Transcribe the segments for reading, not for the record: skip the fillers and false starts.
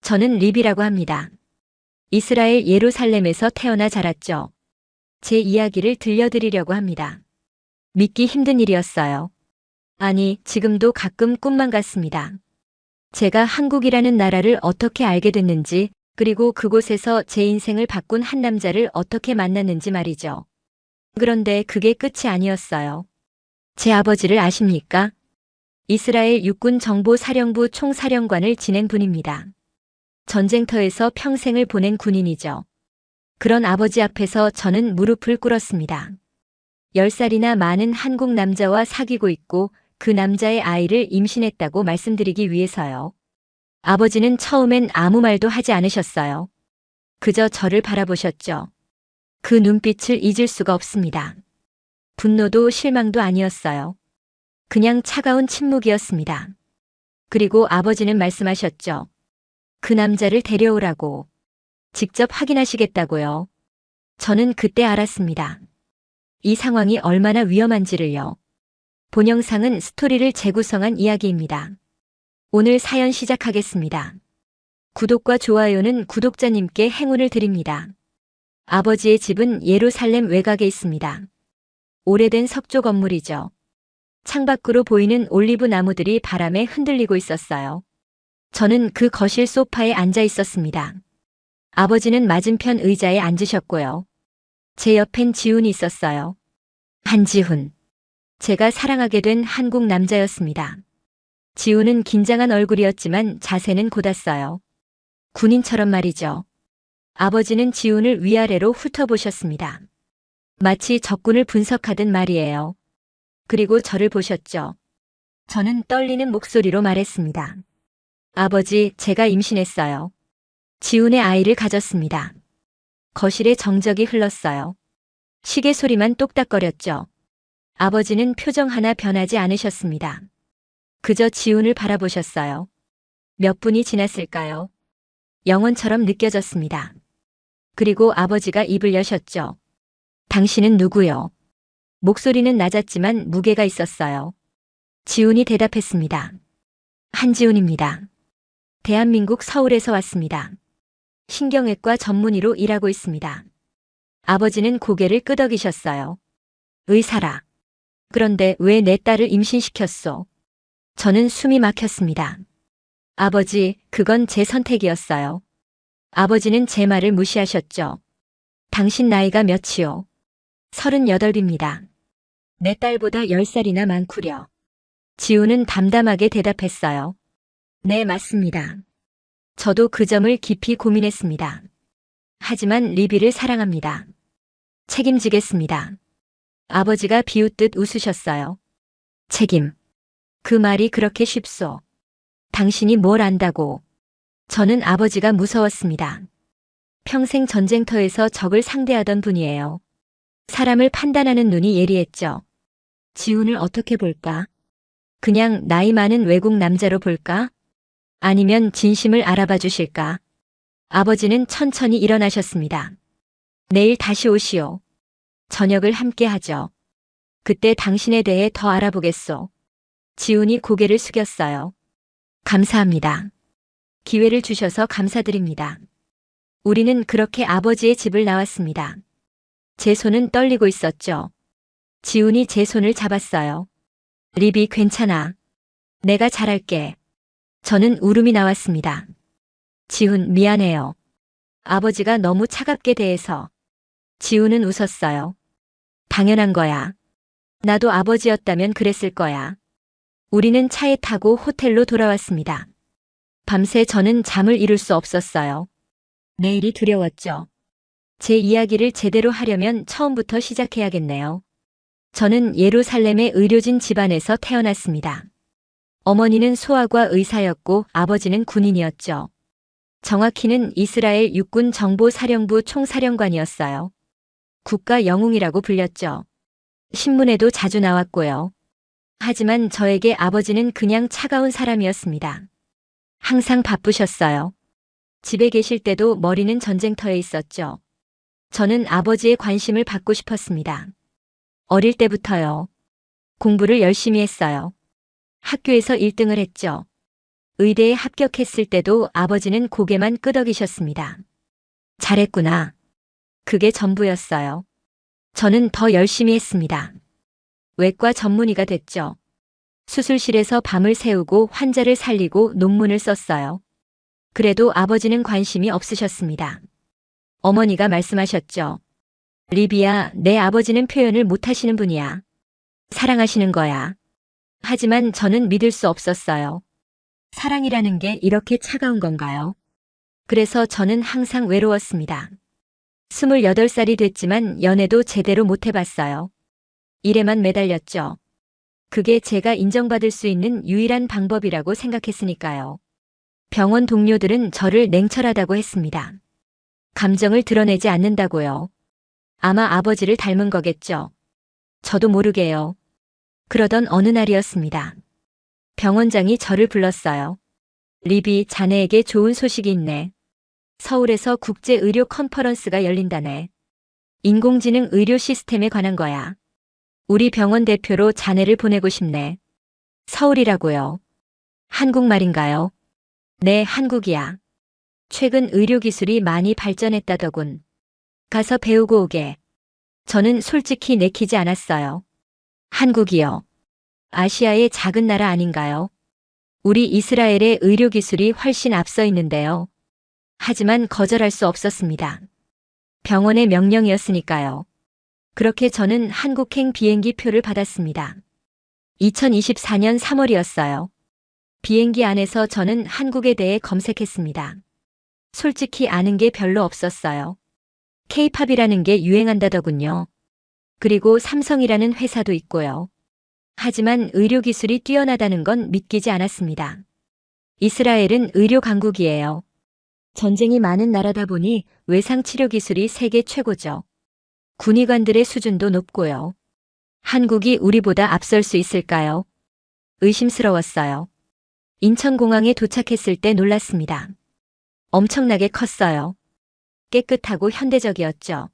저는 리비라고 합니다. 이스라엘 예루살렘에서 태어나 자랐죠. 제 이야기를 들려드리려고 합니다. 믿기 힘든 일이었어요. 아니, 지금도 가끔 꿈만 같습니다. 제가 한국이라는 나라를 어떻게 알게 됐는지, 그리고 그곳에서 제 인생을 바꾼 한 남자를 어떻게 만났는지 말이죠. 그런데 그게 끝이 아니었어요. 제 아버지를 아십니까? 이스라엘 육군정보사령부 총사령관을 지낸 분입니다. 전쟁터에서 평생을 보낸 군인이죠. 그런 아버지 앞에서 저는 무릎을 꿇었습니다. 10살이나 많은 한국 남자와 사귀고 있고 그 남자의 아이를 임신했다고 말씀드리기 위해서요. 아버지는 처음엔 아무 말도 하지 않으셨어요. 그저 저를 바라보셨죠. 그 눈빛을 잊을 수가 없습니다. 분노도 실망도 아니었어요. 그냥 차가운 침묵이었습니다. 그리고 아버지는 말씀하셨죠. 그 남자를 데려오라고. 직접 확인하시겠다고요. 저는 그때 알았습니다. 이 상황이 얼마나 위험한지를요. 본 영상은 스토리를 재구성한 이야기입니다. 오늘 사연 시작하겠습니다. 구독과 좋아요는 구독자님께 행운을 드립니다. 아버지의 집은 예루살렘 외곽에 있습니다. 오래된 석조 건물이죠. 창밖으로 보이는 올리브 나무들이 바람에 흔들리고 있었어요. 저는 그 거실 소파에 앉아 있었습니다. 아버지는 맞은편 의자에 앉으셨고요. 제 옆엔 지훈이 있었어요. 한지훈. 제가 사랑하게 된 한국 남자였습니다. 지훈은 긴장한 얼굴이었지만 자세는 곧았어요. 군인처럼 말이죠. 아버지는 지훈을 위아래로 훑어보셨습니다. 마치 적군을 분석하듯 말이에요. 그리고 저를 보셨죠. 저는 떨리는 목소리로 말했습니다. 아버지, 제가 임신했어요. 지훈의 아이를 가졌습니다. 거실에 정적이 흘렀어요. 시계 소리만 똑딱거렸죠. 아버지는 표정 하나 변하지 않으셨습니다. 그저 지훈을 바라보셨어요. 몇 분이 지났을까요? 영원처럼 느껴졌습니다. 그리고 아버지가 입을 여셨죠. 당신은 누구요? 목소리는 낮았지만 무게가 있었어요. 지훈이 대답했습니다. 한지훈입니다. 대한민국 서울에서 왔습니다. 신경외과 전문의로 일하고 있습니다. 아버지는 고개를 끄덕이셨어요. 의사라. 그런데 왜 내 딸을 임신시켰소? 저는 숨이 막혔습니다. 아버지, 그건 제 선택이었어요. 아버지는 제 말을 무시하셨죠. 당신 나이가 몇이요? 38입니다. 내 딸보다 10살이나 많구려. 지훈은 담담하게 대답했어요. 네, 맞습니다. 저도 그 점을 깊이 고민했습니다. 하지만 리비를 사랑합니다. 책임지겠습니다. 아버지가 비웃듯 웃으셨어요. 책임. 그 말이 그렇게 쉽소. 당신이 뭘 안다고. 저는 아버지가 무서웠습니다. 평생 전쟁터에서 적을 상대하던 분이에요. 사람을 판단하는 눈이 예리했죠. 지훈을 어떻게 볼까? 그냥 나이 많은 외국 남자로 볼까? 아니면 진심을 알아봐 주실까? 아버지는 천천히 일어나셨습니다. 내일 다시 오시오. 저녁을 함께 하죠. 그때 당신에 대해 더 알아보겠소. 지훈이 고개를 숙였어요. 감사합니다. 기회를 주셔서 감사드립니다. 우리는 그렇게 아버지의 집을 나왔습니다. 제 손은 떨리고 있었죠. 지훈이 제 손을 잡았어요. 리비, 괜찮아. 내가 잘할게. 저는 울음이 나왔습니다. 지훈, 미안해요. 아버지가 너무 차갑게 대해서. 지훈은 웃었어요. 당연한 거야. 나도 아버지였다면 그랬을 거야. 우리는 차에 타고 호텔로 돌아왔습니다. 밤새 저는 잠을 이룰 수 없었어요. 내일이 두려웠죠. 제 이야기를 제대로 하려면 처음부터 시작해야겠네요. 저는 예루살렘의 의료진 집안에서 태어났습니다. 어머니는 소아과 의사였고 아버지는 군인이었죠. 정확히는 이스라엘 육군정보사령부 총사령관이었어요. 국가 영웅이라고 불렸죠. 신문에도 자주 나왔고요. 하지만 저에게 아버지는 그냥 차가운 사람이었습니다. 항상 바쁘셨어요. 집에 계실 때도 머리는 전쟁터에 있었죠. 저는 아버지의 관심을 받고 싶었습니다. 어릴 때부터요. 공부를 열심히 했어요. 학교에서 1등을 했죠. 의대에 합격했을 때도 아버지는 고개만 끄덕이셨습니다. 잘했구나. 그게 전부였어요. 저는 더 열심히 했습니다. 외과 전문의가 됐죠. 수술실에서 밤을 새우고 환자를 살리고 논문을 썼어요. 그래도 아버지는 관심이 없으셨습니다. 어머니가 말씀하셨죠. 리비야, 내 아버지는 표현을 못하시는 분이야. 사랑하시는 거야. 하지만 저는 믿을 수 없었어요. 사랑이라는 게 이렇게 차가운 건가요? 그래서 저는 항상 외로웠습니다. 28살이 됐지만 연애도 제대로 못 해봤어요. 일에만 매달렸죠. 그게 제가 인정받을 수 있는 유일한 방법이라고 생각했으니까요. 병원 동료들은 저를 냉철하다고 했습니다. 감정을 드러내지 않는다고요. 아마 아버지를 닮은 거겠죠. 저도 모르게요. 그러던 어느 날이었습니다. 병원장이 저를 불렀어요. 리비, 자네에게 좋은 소식이 있네. 서울에서 국제의료 컨퍼런스가 열린다네. 인공지능 의료 시스템에 관한 거야. 우리 병원 대표로 자네를 보내고 싶네. 서울이라고요. 한국말인가요? 네, 한국이야. 최근 의료기술이 많이 발전했다더군. 가서 배우고 오게. 저는 솔직히 내키지 않았어요. 한국이요. 아시아의 작은 나라 아닌가요? 우리 이스라엘의 의료기술이 훨씬 앞서 있는데요. 하지만 거절할 수 없었습니다. 병원의 명령이었으니까요. 그렇게 저는 한국행 비행기 표를 받았습니다. 2024년 3월이었어요. 비행기 안에서 저는 한국에 대해 검색했습니다. 솔직히 아는 게 별로 없었어요. K-팝이라는 게 유행한다더군요. 그리고 삼성이라는 회사도 있고요. 하지만 의료기술이 뛰어나다는 건 믿기지 않았습니다. 이스라엘은 의료 강국이에요. 전쟁이 많은 나라다 보니 외상 치료 기술이 세계 최고죠. 군의관들의 수준도 높고요. 한국이 우리보다 앞설 수 있을까요? 의심스러웠어요. 인천공항에 도착했을 때 놀랐습니다. 엄청나게 컸어요. 깨끗하고 현대적이었죠.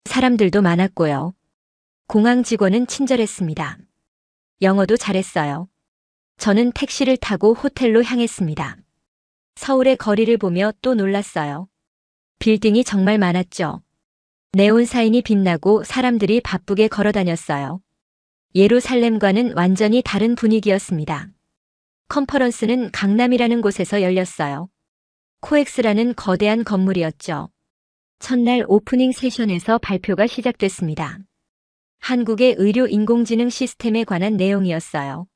사람들도 많았고요. 공항 직원은 친절했습니다. 영어도 잘했어요. 저는 택시를 타고 호텔로 향했습니다. 서울의 거리를 보며 또 놀랐어요. 빌딩이 정말 많았죠. 네온 사인이 빛나고 사람들이 바쁘게 걸어 다녔어요. 예루살렘과는 완전히 다른 분위기였습니다. 컨퍼런스는 강남이라는 곳에서 열렸어요. 코엑스라는 거대한 건물이었죠. 첫날 오프닝 세션에서 발표가 시작됐습니다. 한국의 의료 인공지능 시스템에 관한 내용이었어요.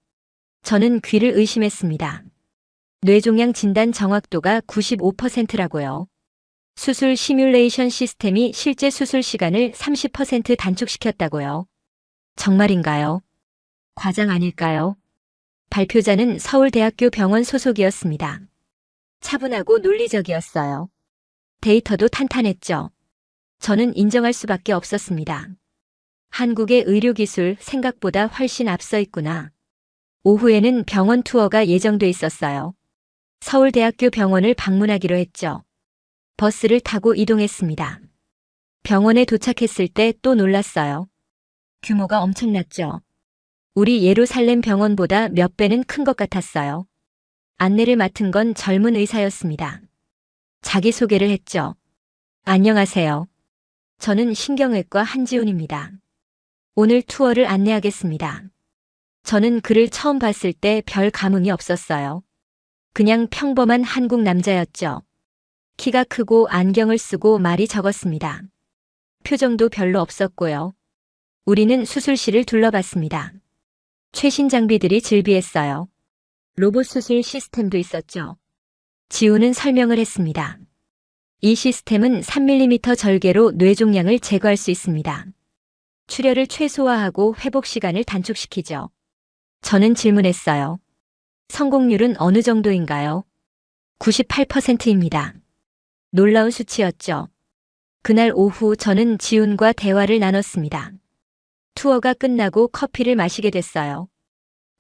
저는 귀를 의심했습니다. 뇌종양 진단 정확도가 95%라고요. 수술 시뮬레이션 시스템이 실제 수술 시간을 30% 단축시켰다고요. 정말인가요? 과장 아닐까요? 발표자는 서울대학교 병원 소속이었습니다. 차분하고 논리적이었어요. 데이터도 탄탄했죠. 저는 인정할 수밖에 없었습니다. 한국의 의료기술 생각보다 훨씬 앞서 있구나. 오후에는 병원 투어가 예정돼 있었어요. 서울대학교 병원을 방문하기로 했죠. 버스를 타고 이동했습니다. 병원에 도착했을 때 또 놀랐어요. 규모가 엄청났죠. 우리 예루살렘 병원보다 몇 배는 큰 것 같았어요. 안내를 맡은 건 젊은 의사였습니다. 자기소개를 했죠. 안녕하세요. 저는 신경외과 한지훈입니다. 오늘 투어를 안내하겠습니다. 저는 그를 처음 봤을 때 별 감흥이 없었어요. 그냥 평범한 한국 남자였죠. 키가 크고 안경을 쓰고 말이 적었습니다. 표정도 별로 없었고요. 우리는 수술실을 둘러봤습니다. 최신 장비들이 즐비했어요. 로봇 수술 시스템도 있었죠. 지우는 설명을 했습니다. 이 시스템은 3mm 절개로 뇌종양을 제거할 수 있습니다. 출혈을 최소화하고 회복 시간을 단축시키죠. 저는 질문했어요. 성공률은 어느 정도인가요? 98%입니다. 놀라운 수치였죠. 그날 오후 저는 지훈과 대화를 나눴습니다. 투어가 끝나고 커피를 마시게 됐어요.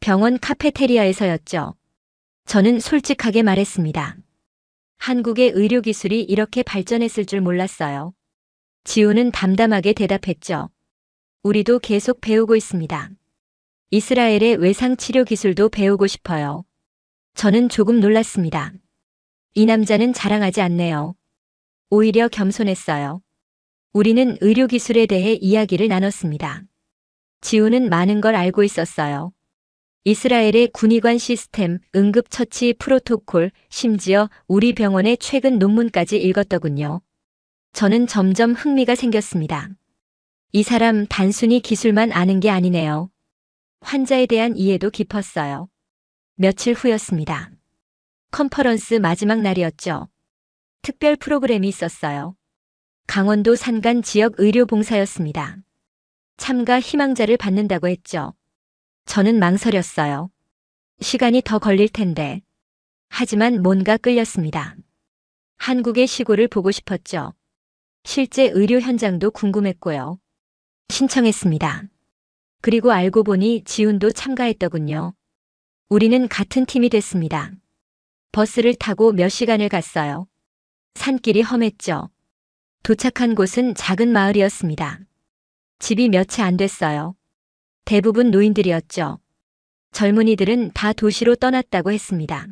병원 카페테리아에서였죠. 저는 솔직하게 말했습니다. 한국의 의료기술이 이렇게 발전했을 줄 몰랐어요. 지훈은 담담하게 대답했죠. 우리도 계속 배우고 있습니다. 이스라엘의 외상치료 기술도 배우고 싶어요. 저는 조금 놀랐습니다. 이 남자는 자랑하지 않네요. 오히려 겸손했어요. 우리는 의료기술에 대해 이야기를 나눴습니다. 지훈은 많은 걸 알고 있었어요. 이스라엘의 군의관 시스템, 응급처치 프로토콜, 심지어 우리 병원의 최근 논문까지 읽었더군요. 저는 점점 흥미가 생겼습니다. 이 사람 단순히 기술만 아는 게 아니네요. 환자에 대한 이해도 깊었어요. 며칠 후였습니다. 컨퍼런스 마지막 날이었죠. 특별 프로그램이 있었어요. 강원도 산간 지역 의료봉사였습니다. 참가 희망자를 받는다고 했죠. 저는 망설였어요. 시간이 더 걸릴 텐데. 하지만 뭔가 끌렸습니다. 한국의 시골을 보고 싶었죠. 실제 의료 현장도 궁금했고요. 신청했습니다. 그리고 알고 보니 지훈도 참가했더군요. 우리는 같은 팀이 됐습니다. 버스를 타고 몇 시간을 갔어요. 산길이 험했죠. 도착한 곳은 작은 마을이었습니다. 집이 몇 채 안 됐어요. 대부분 노인들이었죠. 젊은이들은 다 도시로 떠났다고 했습니다.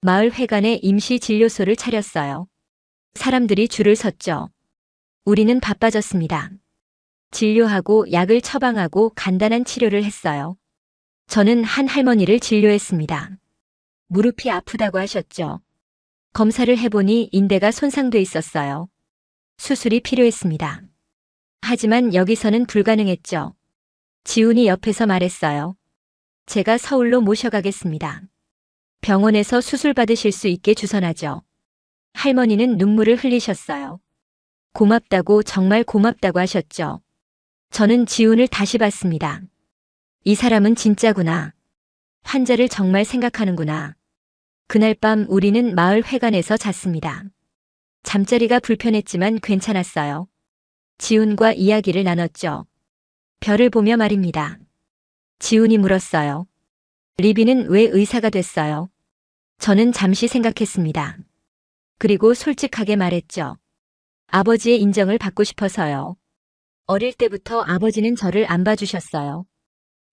마을 회관에 임시 진료소를 차렸어요. 사람들이 줄을 섰죠. 우리는 바빠졌습니다. 진료하고 약을 처방하고 간단한 치료를 했어요. 저는 한 할머니를 진료했습니다. 무릎이 아프다고 하셨죠. 검사를 해보니 인대가 손상돼 있었어요. 수술이 필요했습니다. 하지만 여기서는 불가능했죠. 지훈이 옆에서 말했어요. 제가 서울로 모셔가겠습니다. 병원에서 수술 받으실 수 있게 주선하죠. 할머니는 눈물을 흘리셨어요. 고맙다고 정말 고맙다고 하셨죠. 저는 지훈을 다시 봤습니다. 이 사람은 진짜구나. 환자를 정말 생각하는구나. 그날 밤 우리는 마을 회관에서 잤습니다. 잠자리가 불편했지만 괜찮았어요. 지훈과 이야기를 나눴죠. 별을 보며 말입니다. 지훈이 물었어요. 리비는 왜 의사가 됐어요? 저는 잠시 생각했습니다. 그리고 솔직하게 말했죠. 아버지의 인정을 받고 싶어서요. 어릴 때부터 아버지는 저를 안 봐주셨어요.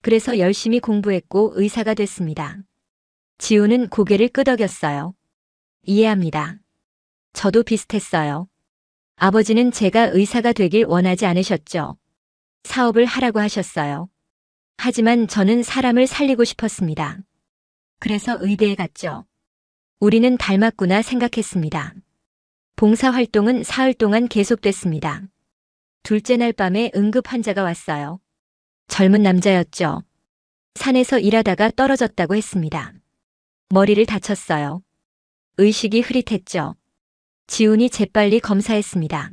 그래서 열심히 공부했고 의사가 됐습니다. 지훈은 고개를 끄덕였어요. 이해합니다. 저도 비슷했어요. 아버지는 제가 의사가 되길 원하지 않으셨죠. 사업을 하라고 하셨어요. 하지만 저는 사람을 살리고 싶었습니다. 그래서 의대에 갔죠. 우리는 닮았구나 생각했습니다. 봉사활동은 사흘 동안 계속됐습니다. 둘째 날 밤에 응급 환자가 왔어요. 젊은 남자였죠. 산에서 일하다가 떨어졌다고 했습니다. 머리를 다쳤어요. 의식이 흐릿했죠. 지훈이 재빨리 검사했습니다.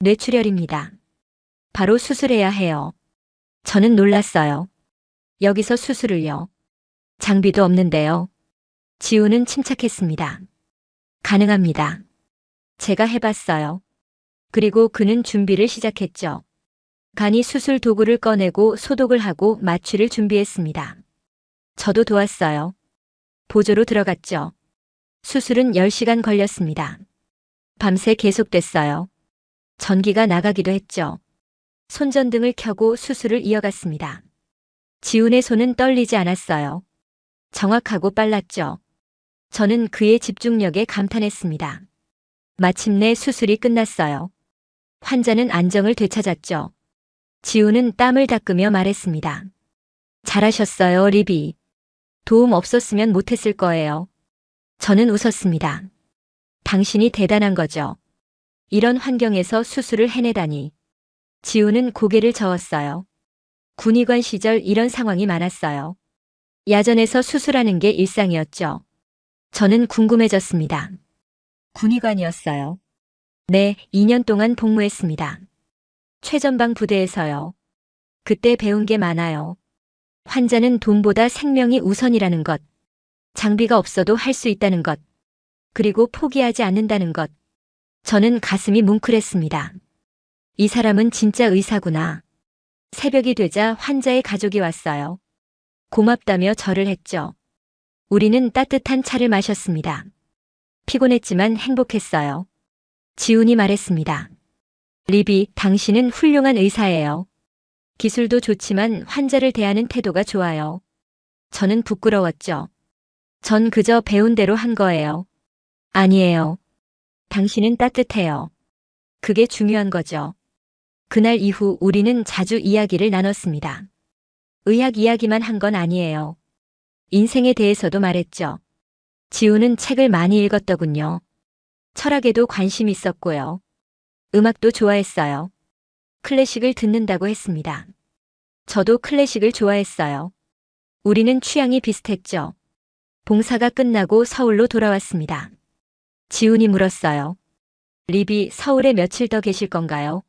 뇌출혈입니다. 바로 수술해야 해요. 저는 놀랐어요. 여기서 수술을요. 장비도 없는데요. 지훈은 침착했습니다. 가능합니다. 제가 해봤어요. 그리고 그는 준비를 시작했죠. 간이 수술 도구를 꺼내고 소독을 하고 마취를 준비했습니다. 저도 도왔어요. 보조로 들어갔죠. 수술은 10시간 걸렸습니다. 밤새 계속됐어요. 전기가 나가기도 했죠. 손전등을 켜고 수술을 이어갔습니다. 지훈의 손은 떨리지 않았어요. 정확하고 빨랐죠. 저는 그의 집중력에 감탄했습니다. 마침내 수술이 끝났어요. 환자는 안정을 되찾았죠. 지훈은 땀을 닦으며 말했습니다. 잘하셨어요, 리비. 도움 없었으면 못했을 거예요. 저는 웃었습니다. 당신이 대단한 거죠. 이런 환경에서 수술을 해내다니. 지훈은 고개를 저었어요. 군의관 시절 이런 상황이 많았어요. 야전에서 수술하는 게 일상이었죠. 저는 궁금해졌습니다. 군의관이었어요. 네, 2년 동안 복무했습니다. 최전방 부대에서요. 그때 배운 게 많아요. 환자는 돈보다 생명이 우선이라는 것. 장비가 없어도 할 수 있다는 것. 그리고 포기하지 않는다는 것. 저는 가슴이 뭉클했습니다. 이 사람은 진짜 의사구나. 새벽이 되자 환자의 가족이 왔어요. 고맙다며 절을 했죠. 우리는 따뜻한 차를 마셨습니다. 피곤했지만 행복했어요. 지훈이 말했습니다. 리비, 당신은 훌륭한 의사예요. 기술도 좋지만 환자를 대하는 태도가 좋아요. 저는 부끄러웠죠. 전 그저 배운 대로 한 거예요. 아니에요. 당신은 따뜻해요. 그게 중요한 거죠. 그날 이후 우리는 자주 이야기를 나눴습니다. 의학 이야기만 한 건 아니에요. 인생에 대해서도 말했죠. 지우는 책을 많이 읽었더군요. 철학에도 관심 있었고요. 음악도 좋아했어요. 클래식을 듣는다고 했습니다. 저도 클래식을 좋아했어요. 우리는 취향이 비슷했죠. 봉사가 끝나고 서울로 돌아왔습니다. 지훈이 물었어요. 리비, 서울에 며칠 더 계실 건가요?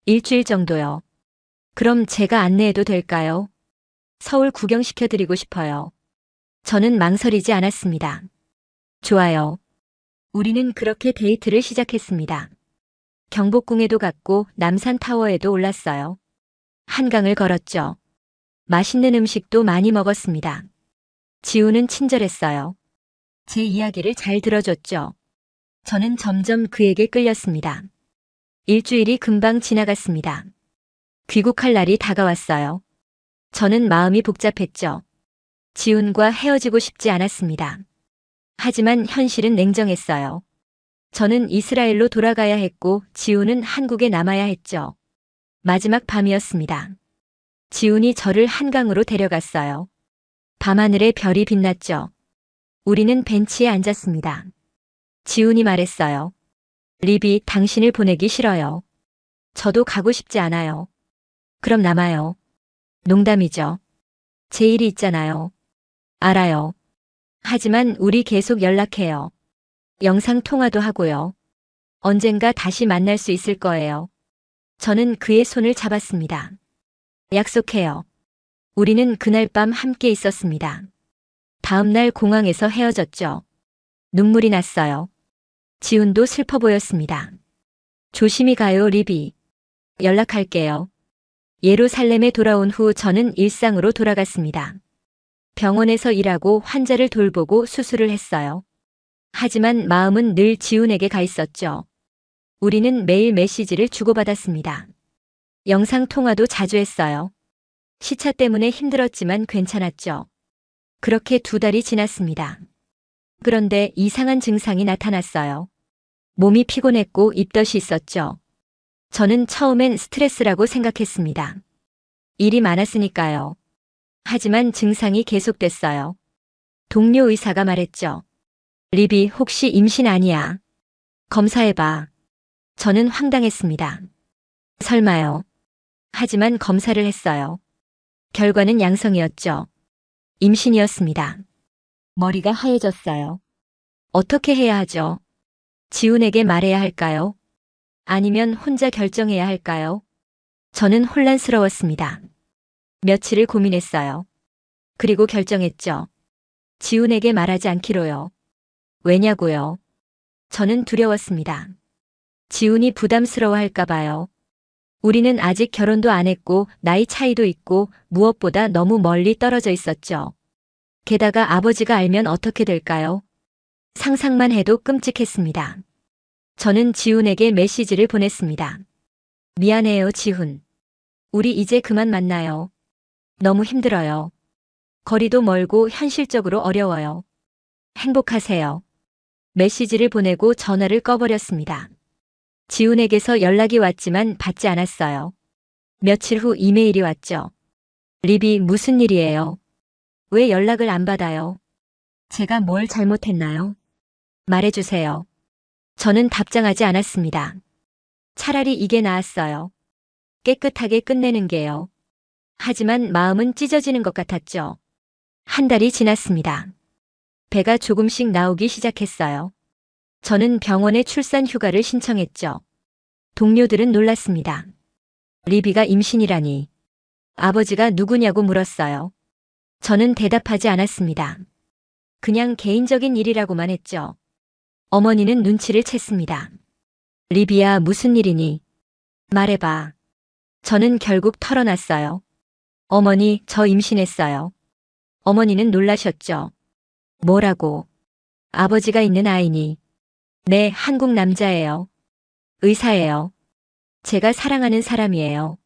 일주일 정도요. 그럼 제가 안내해도 될까요? 서울 구경시켜드리고 싶어요. 저는 망설이지 않았습니다. 좋아요. 우리는 그렇게 데이트를 시작했습니다. 경복궁에도 갔고 남산타워에도 올랐어요. 한강을 걸었죠. 맛있는 음식도 많이 먹었습니다. 지우는 친절했어요. 제 이야기를 잘 들어줬죠. 저는 점점 그에게 끌렸습니다. 일주일이 금방 지나갔습니다. 귀국할 날이 다가왔어요. 저는 마음이 복잡했죠. 지훈과 헤어지고 싶지 않았습니다. 하지만 현실은 냉정했어요. 저는 이스라엘로 돌아가야 했고 지훈은 한국에 남아야 했죠. 마지막 밤이었습니다. 지훈이 저를 한강으로 데려갔어요. 밤하늘에 별이 빛났죠. 우리는 벤치에 앉았습니다. 지훈이 말했어요. 리비, 당신을 보내기 싫어요. 저도 가고 싶지 않아요. 그럼 남아요. 농담이죠. 제 일이 있잖아요. 알아요. 하지만 우리 계속 연락해요. 영상 통화도 하고요. 언젠가 다시 만날 수 있을 거예요. 저는 그의 손을 잡았습니다. 약속해요. 우리는 그날 밤 함께 있었습니다. 다음 날 공항에서 헤어졌죠. 눈물이 났어요. 지훈도 슬퍼 보였습니다. 조심히 가요, 리비. 연락할게요. 예루살렘에 돌아온 후 저는 일상으로 돌아갔습니다. 병원에서 일하고 환자를 돌보고 수술을 했어요. 하지만 마음은 늘 지훈에게 가 있었죠. 우리는 매일 메시지를 주고받았습니다. 영상 통화도 자주 했어요. 시차 때문에 힘들었지만 괜찮았죠. 그렇게 2달이 지났습니다. 그런데 이상한 증상이 나타났어요. 몸이 피곤했고 입덧이 있었죠. 저는 처음엔 스트레스라고 생각했습니다. 일이 많았으니까요. 하지만 증상이 계속됐어요. 동료 의사가 말했죠. 리비, 혹시 임신 아니야? 검사해봐. 저는 황당했습니다. 설마요. 하지만 검사를 했어요. 결과는 양성이었죠. 임신이었습니다. 머리가 하얘졌어요. 어떻게 해야 하죠? 지훈에게 말해야 할까요? 아니면 혼자 결정해야 할까요? 저는 혼란스러웠습니다. 며칠을 고민했어요. 그리고 결정했죠. 지훈에게 말하지 않기로요. 왜냐고요? 저는 두려웠습니다. 지훈이 부담스러워할까 봐요. 우리는 아직 결혼도 안 했고 나이 차이도 있고 무엇보다 너무 멀리 떨어져 있었죠. 게다가 아버지가 알면 어떻게 될까요? 상상만 해도 끔찍했습니다. 저는 지훈에게 메시지를 보냈습니다. 미안해요, 지훈. 우리 이제 그만 만나요. 너무 힘들어요. 거리도 멀고 현실적으로 어려워요. 행복하세요. 메시지를 보내고 전화를 꺼버렸습니다. 지훈에게서 연락이 왔지만 받지 않았어요. 며칠 후 이메일이 왔죠. 리비, 무슨 일이에요? 왜 연락을 안 받아요? 제가 뭘 잘못했나요? 말해주세요. 저는 답장하지 않았습니다. 차라리 이게 나았어요. 깨끗하게 끝내는 게요. 하지만 마음은 찢어지는 것 같았죠. 1달이 지났습니다. 배가 조금씩 나오기 시작했어요. 저는 병원에 출산 휴가를 신청했죠. 동료들은 놀랐습니다. 리비가 임신이라니. 아버지가 누구냐고 물었어요. 저는 대답하지 않았습니다. 그냥 개인적인 일이라고만 했죠. 어머니는 눈치를 챘습니다. 리비야, 무슨 일이니? 말해봐. 저는 결국 털어놨어요. 어머니, 저 임신했어요. 어머니는 놀라셨죠. 뭐라고? 아버지가 있는 아이니. 네, 한국 남자예요. 의사예요. 제가 사랑하는 사람이에요.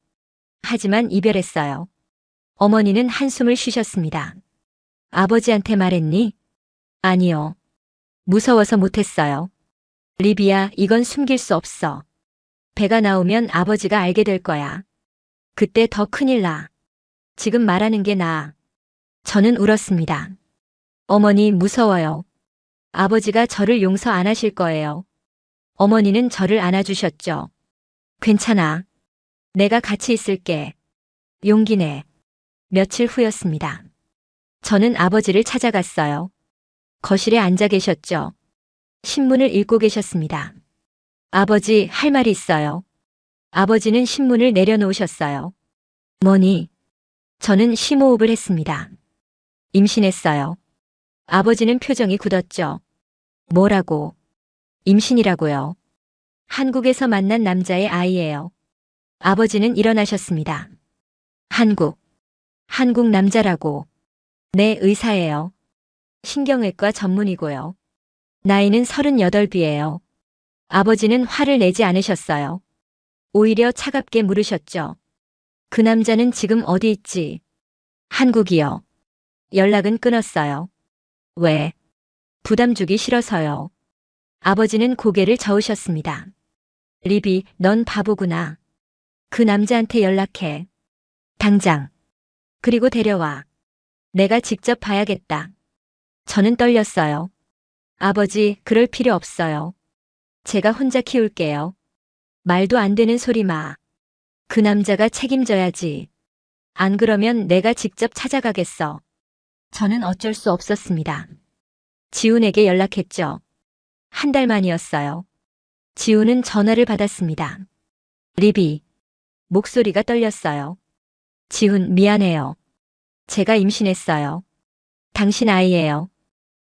하지만 이별했어요. 어머니는 한숨을 쉬셨습니다. 아버지한테 말했니? 아니요. 무서워서 못했어요. 리비야, 이건 숨길 수 없어. 배가 나오면 아버지가 알게 될 거야. 그때 더 큰일 나. 지금 말하는 게 나아. 저는 울었습니다. 어머니, 무서워요. 아버지가 저를 용서 안 하실 거예요. 어머니는 저를 안아주셨죠. 괜찮아. 내가 같이 있을게. 용기 내. 며칠 후였습니다. 저는 아버지를 찾아갔어요. 거실에 앉아 계셨죠. 신문을 읽고 계셨습니다. 아버지, 할 말이 있어요. 아버지는 신문을 내려놓으셨어요. 뭐니? 저는 심호흡을 했습니다. 임신했어요. 아버지는 표정이 굳었죠. 뭐라고? 임신이라고요. 한국에서 만난 남자의 아이예요. 아버지는 일어나셨습니다. 한국 남자라고. 네, 의사예요. 신경외과 전문이고요. 나이는 38이에요. 아버지는 화를 내지 않으셨어요. 오히려 차갑게 물으셨죠. 그 남자는 지금 어디 있지? 한국이요. 연락은 끊었어요. 왜? 부담 주기 싫어서요. 아버지는 고개를 저으셨습니다. 리비, 넌 바보구나. 그 남자한테 연락해. 당장. 그리고 데려와. 내가 직접 봐야겠다. 저는 떨렸어요. 아버지, 그럴 필요 없어요. 제가 혼자 키울게요. 말도 안 되는 소리 마. 그 남자가 책임져야지. 안 그러면 내가 직접 찾아가겠어. 저는 어쩔 수 없었습니다. 지훈에게 연락했죠. 한 달 만이었어요. 지훈은 전화를 받았습니다. 리비. 목소리가 떨렸어요. 지훈, 미안해요. 제가 임신했어요. 당신 아이예요.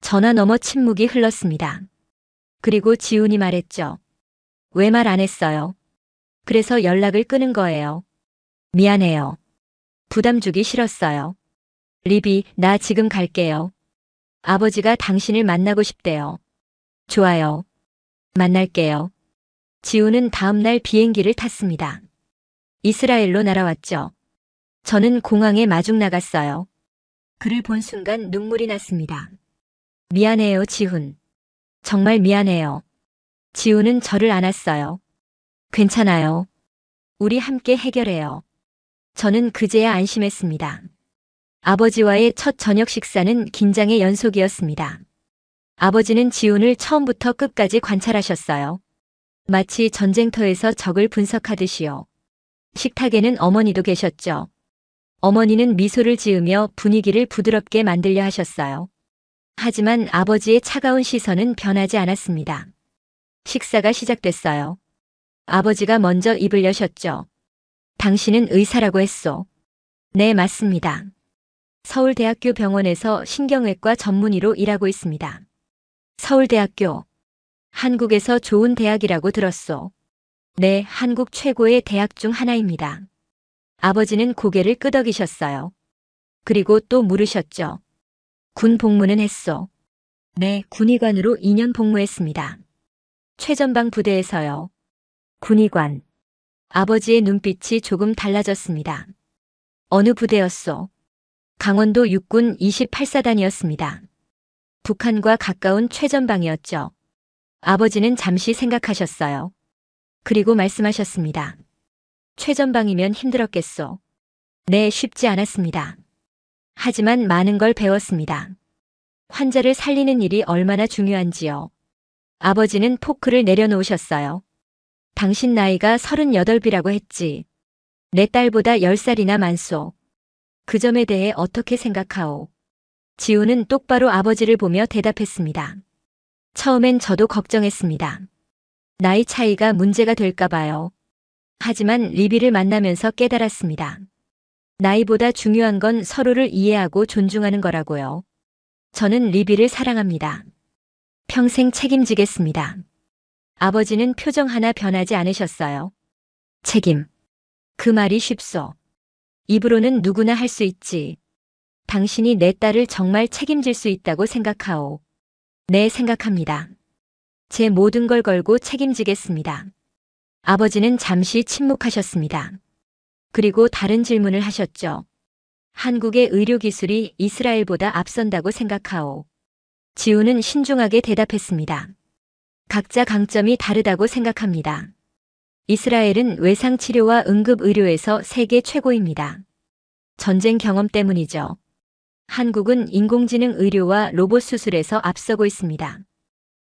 전화 너머 침묵이 흘렀습니다. 그리고 지훈이 말했죠. 왜 말 안 했어요? 그래서 연락을 끊은 거예요. 미안해요. 부담 주기 싫었어요. 리비, 나 지금 갈게요. 아버지가 당신을 만나고 싶대요. 좋아요. 만날게요. 지훈은 다음 날 비행기를 탔습니다. 이스라엘로 날아왔죠. 저는 공항에 마중 나갔어요. 그를 본 순간 눈물이 났습니다. 미안해요, 지훈. 정말 미안해요. 지훈은 저를 안았어요. 괜찮아요. 우리 함께 해결해요. 저는 그제야 안심했습니다. 아버지와의 첫 저녁 식사는 긴장의 연속이었습니다. 아버지는 지훈을 처음부터 끝까지 관찰하셨어요. 마치 전쟁터에서 적을 분석하듯이요. 식탁에는 어머니도 계셨죠. 어머니는 미소를 지으며 분위기를 부드럽게 만들려 하셨어요. 하지만 아버지의 차가운 시선은 변하지 않았습니다. 식사가 시작됐어요. 아버지가 먼저 입을 여셨죠. 당신은 의사라고 했소. 네, 맞습니다. 서울대학교 병원에서 신경외과 전문의로 일하고 있습니다. 서울대학교. 한국에서 좋은 대학이라고 들었소. 네, 한국 최고의 대학 중 하나입니다. 아버지는 고개를 끄덕이셨어요. 그리고 또 물으셨죠. 군 복무는 했소. 네, 군의관으로 2년 복무했습니다. 최전방 부대에서요. 군의관. 아버지의 눈빛이 조금 달라졌습니다. 어느 부대였소? 강원도 육군 28사단이었습니다. 북한과 가까운 최전방이었죠. 아버지는 잠시 생각하셨어요. 그리고 말씀하셨습니다. 최전방이면 힘들었겠소. 네, 쉽지 않았습니다. 하지만 많은 걸 배웠습니다. 환자를 살리는 일이 얼마나 중요한지요. 아버지는 포크를 내려놓으셨어요. 당신 나이가 38이라고 했지. 내 딸보다 10살이나 많소. 그 점에 대해 어떻게 생각하오? 지훈은 똑바로 아버지를 보며 대답했습니다. 처음엔 저도 걱정했습니다. 나이 차이가 문제가 될까 봐요. 하지만 리비를 만나면서 깨달았습니다. 나이보다 중요한 건 서로를 이해하고 존중하는 거라고요. 저는 리비를 사랑합니다. 평생 책임지겠습니다. 아버지는 표정 하나 변하지 않으셨어요. 책임. 그 말이 쉽소. 입으로는 누구나 할 수 있지. 당신이 내 딸을 정말 책임질 수 있다고 생각하오. 네, 생각합니다. 제 모든 걸 걸고 책임지겠습니다. 아버지는 잠시 침묵하셨습니다. 그리고 다른 질문을 하셨죠. 한국의 의료기술이 이스라엘보다 앞선다고 생각하오. 지훈은 신중하게 대답했습니다. 각자 강점이 다르다고 생각합니다. 이스라엘은 외상치료와 응급의료에서 세계 최고입니다. 전쟁 경험 때문이죠. 한국은 인공지능 의료와 로봇 수술에서 앞서고 있습니다.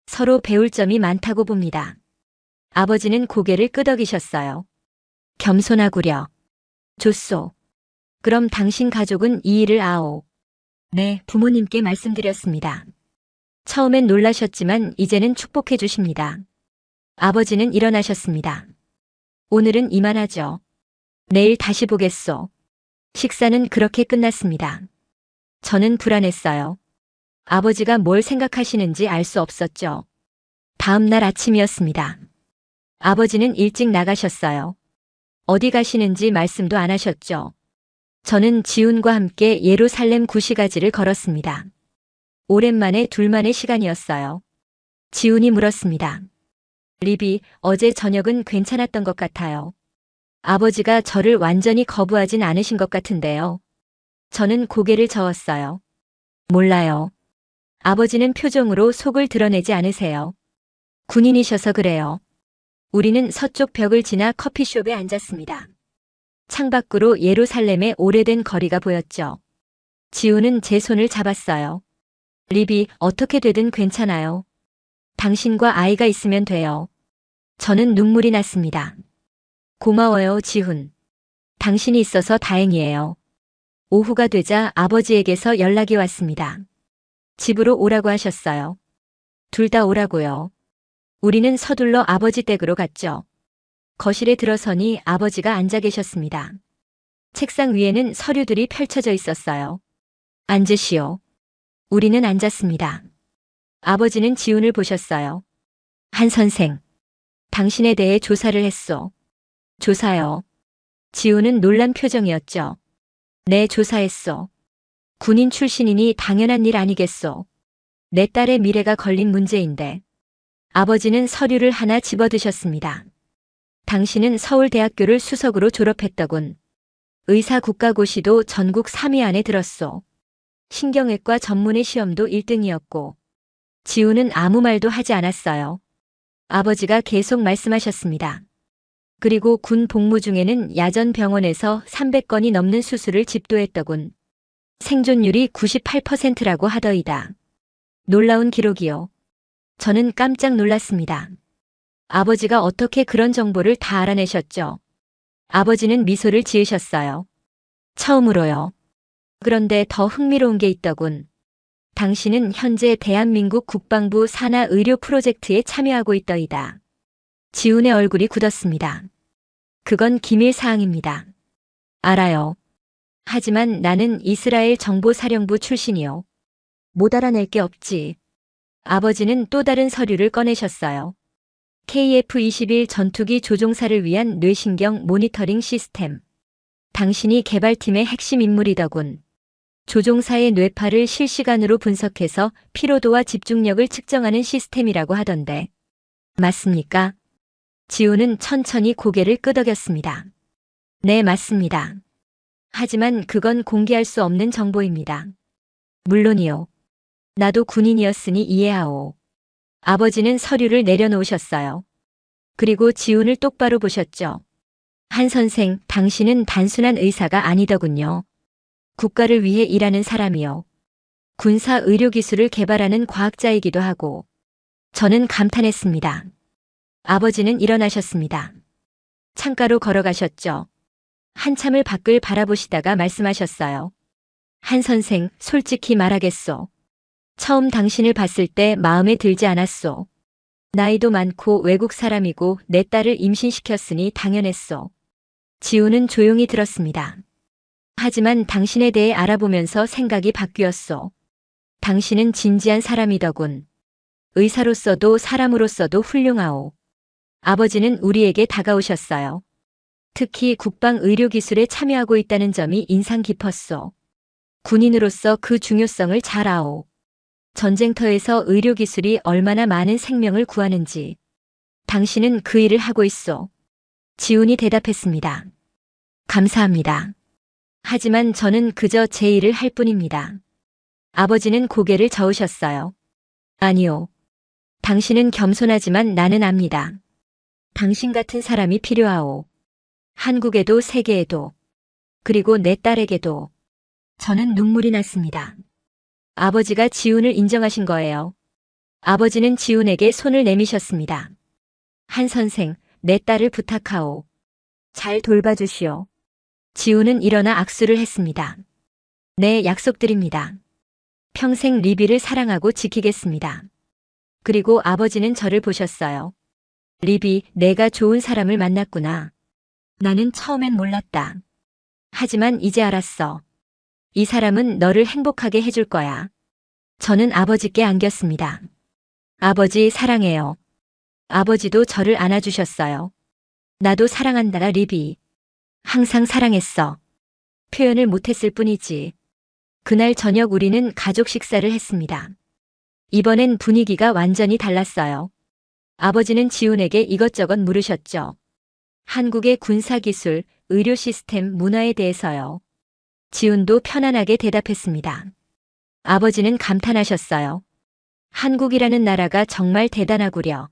서로 배울 점이 많다고 봅니다. 아버지는 고개를 끄덕이셨어요. 겸손하구려. 좋소. 그럼 당신 가족은 이 일을 아오. 네, 부모님께 말씀드렸습니다. 처음엔 놀라셨지만 이제는 축복해 주십니다. 아버지는 일어나셨습니다. 오늘은 이만하죠. 내일 다시 보겠소. 식사는 그렇게 끝났습니다. 저는 불안했어요. 아버지가 뭘 생각하시는지 알 수 없었죠. 다음 날 아침이었습니다. 아버지는 일찍 나가셨어요. 어디 가시는지 말씀도 안 하셨죠. 저는 지훈과 함께 예루살렘 구시가지를 걸었습니다. 오랜만에 둘만의 시간이었어요. 지훈이 물었습니다. 리비, 어제 저녁은 괜찮았던 것 같아요. 아버지가 저를 완전히 거부하진 않으신 것 같은데요. 저는 고개를 저었어요. 몰라요. 아버지는 표정으로 속을 드러내지 않으세요. 군인이셔서 그래요. 우리는 서쪽 벽을 지나 커피숍에 앉았습니다. 창밖으로 예루살렘의 오래된 거리가 보였죠. 지훈은 제 손을 잡았어요. 리비, 어떻게 되든 괜찮아요. 당신과 아이가 있으면 돼요. 저는 눈물이 났습니다. 고마워요, 지훈. 당신이 있어서 다행이에요. 오후가 되자 아버지에게서 연락이 왔습니다. 집으로 오라고 하셨어요. 둘 다 오라고요. 우리는 서둘러 아버지 댁으로 갔죠. 거실에 들어서니 아버지가 앉아 계셨습니다. 책상 위에는 서류들이 펼쳐져 있었어요. 앉으시오. 우리는 앉았습니다. 아버지는 지훈을 보셨어요. 한 선생, 당신에 대해 조사를 했소. 조사요. 지훈은 놀란 표정이었죠. 네, 조사했소. 군인 출신이니 당연한 일 아니겠소. 내 딸의 미래가 걸린 문제인데. 아버지는 서류를 하나 집어드셨습니다. 당신은 서울대학교를 수석으로 졸업했더군. 의사국가고시도 전국 3위 안에 들었소. 신경외과 전문의 시험도 1등이었고. 지훈은 아무 말도 하지 않았어요. 아버지가 계속 말씀하셨습니다. 그리고 군 복무 중에는 야전 병원에서 300건이 넘는 수술을 집도했더군. 생존율이 98%라고 하더이다. 놀라운 기록이요. 저는 깜짝 놀랐습니다. 아버지가 어떻게 그런 정보를 다 알아내셨죠? 아버지는 미소를 지으셨어요. 처음으로요. 그런데 더 흥미로운 게 있더군. 당신은 현재 대한민국 국방부 산하 의료 프로젝트에 참여하고 있더이다. 지훈의 얼굴이 굳었습니다. 그건 기밀 사항입니다. 알아요. 하지만 나는 이스라엘 정보사령부 출신이요. 못 알아낼 게 없지. 아버지는 또 다른 서류를 꺼내셨어요. KF-21 전투기 조종사를 위한 뇌신경 모니터링 시스템. 당신이 개발팀의 핵심 인물이더군. 조종사의 뇌파를 실시간으로 분석해서 피로도와 집중력을 측정하는 시스템이라고 하던데. 맞습니까? 지훈은 천천히 고개를 끄덕였습니다. 네, 맞습니다. 하지만 그건 공개할 수 없는 정보입니다. 물론이요. 나도 군인이었으니 이해하오. 아버지는 서류를 내려놓으셨어요. 그리고 지훈을 똑바로 보셨죠. 한 선생, 당신은 단순한 의사가 아니더군요. 국가를 위해 일하는 사람이요. 군사 의료 기술을 개발하는 과학자이기도 하고. 저는 감탄했습니다. 아버지는 일어나셨습니다. 창가로 걸어가셨죠. 한참을 밖을 바라보시다가 말씀하셨어요. 한 선생, 솔직히 말하겠소. 처음 당신을 봤을 때 마음에 들지 않았소. 나이도 많고 외국 사람이고 내 딸을 임신시켰으니 당연했소. 지훈은 조용히 들었습니다. 하지만 당신에 대해 알아보면서 생각이 바뀌었소. 당신은 진지한 사람이더군. 의사로서도 사람으로서도 훌륭하오. 아버지는 우리에게 다가오셨어요. 특히 국방 의료 기술에 참여하고 있다는 점이 인상 깊었소. 군인으로서 그 중요성을 잘 아오. 전쟁터에서 의료 기술이 얼마나 많은 생명을 구하는지. 당신은 그 일을 하고 있소. 지훈이 대답했습니다. 감사합니다. 하지만 저는 그저 제 일을 할 뿐입니다. 아버지는 고개를 저으셨어요. 아니요. 당신은 겸손하지만 나는 압니다. 당신 같은 사람이 필요하오. 한국에도 세계에도. 그리고 내 딸에게도. 저는 눈물이 났습니다. 아버지가 지훈을 인정하신 거예요. 아버지는 지훈에게 손을 내미셨습니다. 한 선생, 내 딸을 부탁하오. 잘 돌봐주시오. 지훈은 일어나 악수를 했습니다. 네, 약속드립니다. 평생 리비를 사랑하고 지키겠습니다. 그리고 아버지는 저를 보셨어요. 리비, 내가 좋은 사람을 만났구나. 나는 처음엔 몰랐다. 하지만 이제 알았어. 이 사람은 너를 행복하게 해줄 거야. 저는 아버지께 안겼습니다. 아버지 사랑해요. 아버지도 저를 안아주셨어요. 나도 사랑한다, 리비. 항상 사랑했어. 표현을 못했을 뿐이지. 그날 저녁 우리는 가족 식사를 했습니다. 이번엔 분위기가 완전히 달랐어요. 아버지는 지훈에게 이것저것 물으셨죠. 한국의 군사기술, 의료 시스템, 문화에 대해서요. 지훈도 편안하게 대답했습니다. 아버지는 감탄하셨어요. 한국이라는 나라가 정말 대단하구려.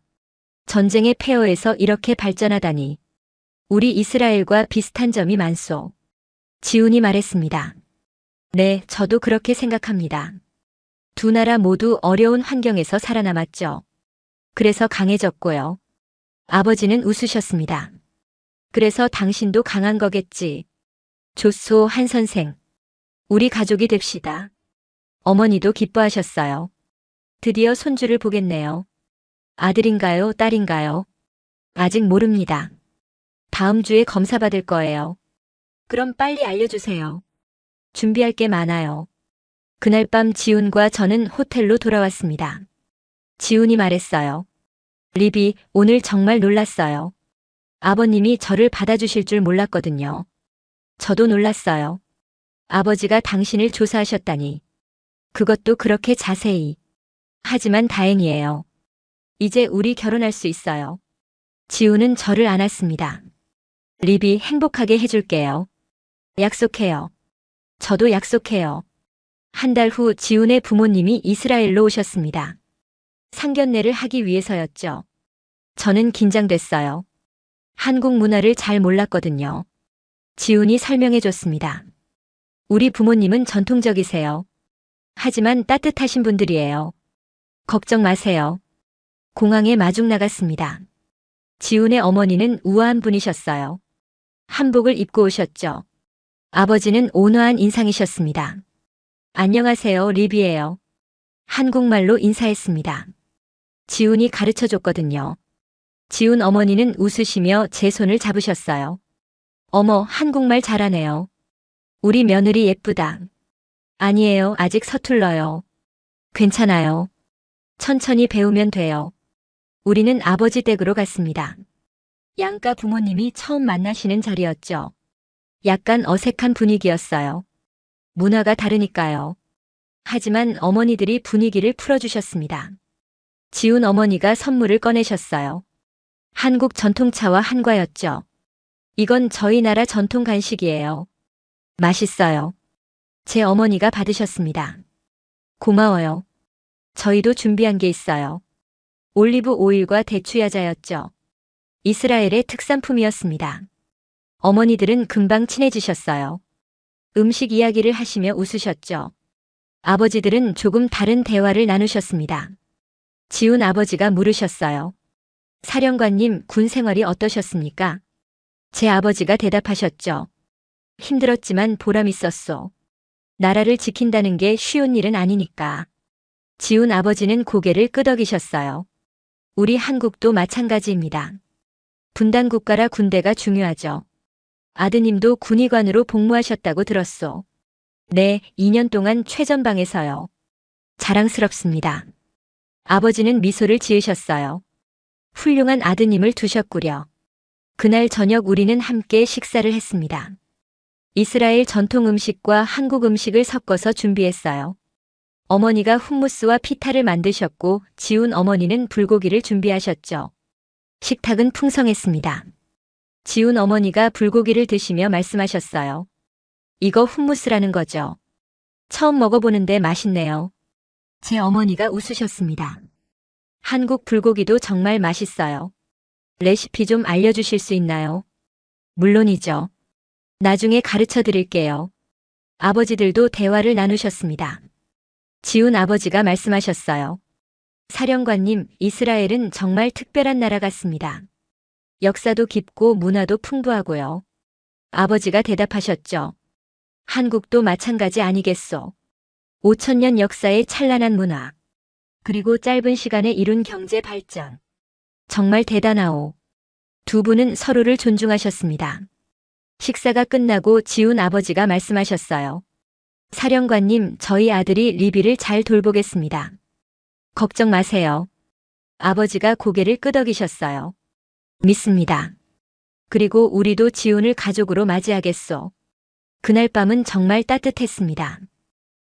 전쟁의 폐허에서 이렇게 발전하다니. 우리 이스라엘과 비슷한 점이 많소. 지훈이 말했습니다. 네, 저도 그렇게 생각합니다. 두 나라 모두 어려운 환경에서 살아남았죠. 그래서 강해졌고요. 아버지는 웃으셨습니다. 그래서 당신도 강한 거겠지. 좋소, 한 선생. 우리 가족이 됩시다. 어머니도 기뻐하셨어요. 드디어 손주를 보겠네요. 아들인가요, 딸인가요? 아직 모릅니다. 다음 주에 검사 받을 거예요. 그럼 빨리 알려주세요. 준비할 게 많아요. 그날 밤 지훈과 저는 호텔로 돌아왔습니다. 지훈이 말했어요. 리비, 오늘 정말 놀랐어요. 아버님이 저를 받아주실 줄 몰랐거든요. 저도 놀랐어요. 아버지가 당신을 조사하셨다니. 그것도 그렇게 자세히. 하지만 다행이에요. 이제 우리 결혼할 수 있어요. 지훈은 저를 안았습니다. 리비, 행복하게 해줄게요. 약속해요. 저도 약속해요. 한 달 후 지훈의 부모님이 이스라엘로 오셨습니다. 상견례를 하기 위해서였죠. 저는 긴장됐어요. 한국 문화를 잘 몰랐거든요. 지훈이 설명해 줬습니다. 우리 부모님은 전통적이세요. 하지만 따뜻하신 분들이에요. 걱정 마세요. 공항에 마중 나갔습니다. 지훈의 어머니는 우아한 분이셨어요. 한복을 입고 오셨죠. 아버지는 온화한 인상이셨습니다. 안녕하세요, 리비예요. 한국말로 인사했습니다. 지훈이 가르쳐 줬거든요. 지훈 어머니는 웃으시며 제 손을 잡으셨어요. 어머, 한국말 잘하네요. 우리 며느리 예쁘다. 아니에요, 아직 서툴러요. 괜찮아요. 천천히 배우면 돼요. 우리는 아버지 댁으로 갔습니다. 양가 부모님이 처음 만나시는 자리였죠. 약간 어색한 분위기였어요. 문화가 다르니까요. 하지만 어머니들이 분위기를 풀어주셨습니다. 지훈 어머니가 선물을 꺼내셨어요. 한국 전통차와 한과였죠. 이건 저희 나라 전통 간식이에요. 맛있어요. 제 어머니가 받으셨습니다. 고마워요. 저희도 준비한 게 있어요. 올리브 오일과 대추야자였죠. 이스라엘의 특산품이었습니다. 어머니들은 금방 친해지셨어요. 음식 이야기를 하시며 웃으셨죠. 아버지들은 조금 다른 대화를 나누셨습니다. 지훈 아버지가 물으셨어요. 사령관님, 군 생활이 어떠셨습니까? 제 아버지가 대답하셨죠. 힘들었지만 보람 있었소. 나라를 지킨다는 게 쉬운 일은 아니니까. 지훈 아버지는 고개를 끄덕이셨어요. 우리 한국도 마찬가지입니다. 분단국가라 군대가 중요하죠. 아드님도 군의관으로 복무하셨다고 들었소. 네, 2년 동안 최전방에서요. 자랑스럽습니다. 아버지는 미소를 지으셨어요. 훌륭한 아드님을 두셨구려. 그날 저녁 우리는 함께 식사를 했습니다. 이스라엘 전통 음식과 한국 음식을 섞어서 준비했어요. 어머니가 훔무스와 피타를 만드셨고 지훈 어머니는 불고기를 준비하셨죠. 식탁은 풍성했습니다. 지훈 어머니가 불고기를 드시며 말씀하셨어요. 이거 훔무스라는 거죠. 처음 먹어보는데 맛있네요. 제 어머니가 웃으셨습니다. 한국 불고기도 정말 맛있어요. 레시피 좀 알려주실 수 있나요? 물론이죠. 나중에 가르쳐 드릴게요. 아버지들도 대화를 나누셨습니다. 지훈 아버지가 말씀하셨어요. 사령관님, 이스라엘은 정말 특별한 나라 같습니다. 역사도 깊고 문화도 풍부하고요. 아버지가 대답하셨죠. 한국도 마찬가지 아니겠소. 5천년 역사의 찬란한 문화, 그리고 짧은 시간에 이룬 경제 발전. 정말 대단하오. 두 분은 서로를 존중하셨습니다. 식사가 끝나고 지훈 아버지가 말씀하셨어요. 사령관님, 저희 아들이 리비를 잘 돌보겠습니다. 걱정 마세요. 아버지가 고개를 끄덕이셨어요. 믿습니다. 그리고 우리도 지훈을 가족으로 맞이하겠소. 그날 밤은 정말 따뜻했습니다.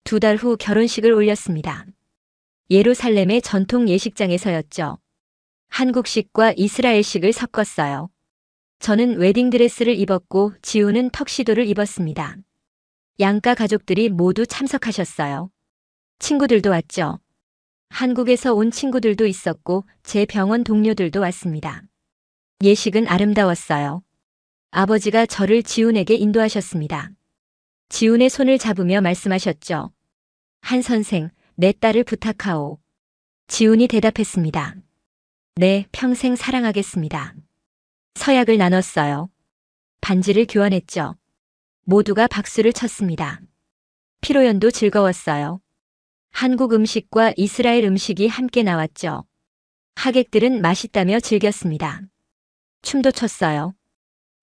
2달 후 결혼식을 올렸습니다. 예루살렘의 전통 예식장에서였죠. 한국식과 이스라엘식을 섞었어요. 저는 웨딩드레스를 입었고 지훈은 턱시도를 입었습니다. 양가 가족들이 모두 참석하셨어요. 친구들도 왔죠. 한국에서 온 친구들도 있었고 제 병원 동료들도 왔습니다. 예식은 아름다웠어요. 아버지가 저를 지훈에게 인도하셨습니다. 지훈의 손을 잡으며 말씀하셨죠. 한 선생, 내 딸을 부탁하오. 지훈이 대답했습니다. 네, 평생 사랑하겠습니다. 서약을 나눴어요. 반지를 교환했죠. 모두가 박수를 쳤습니다. 피로연도 즐거웠어요. 한국 음식과 이스라엘 음식이 함께 나왔죠. 하객들은 맛있다며 즐겼습니다. 춤도 췄어요.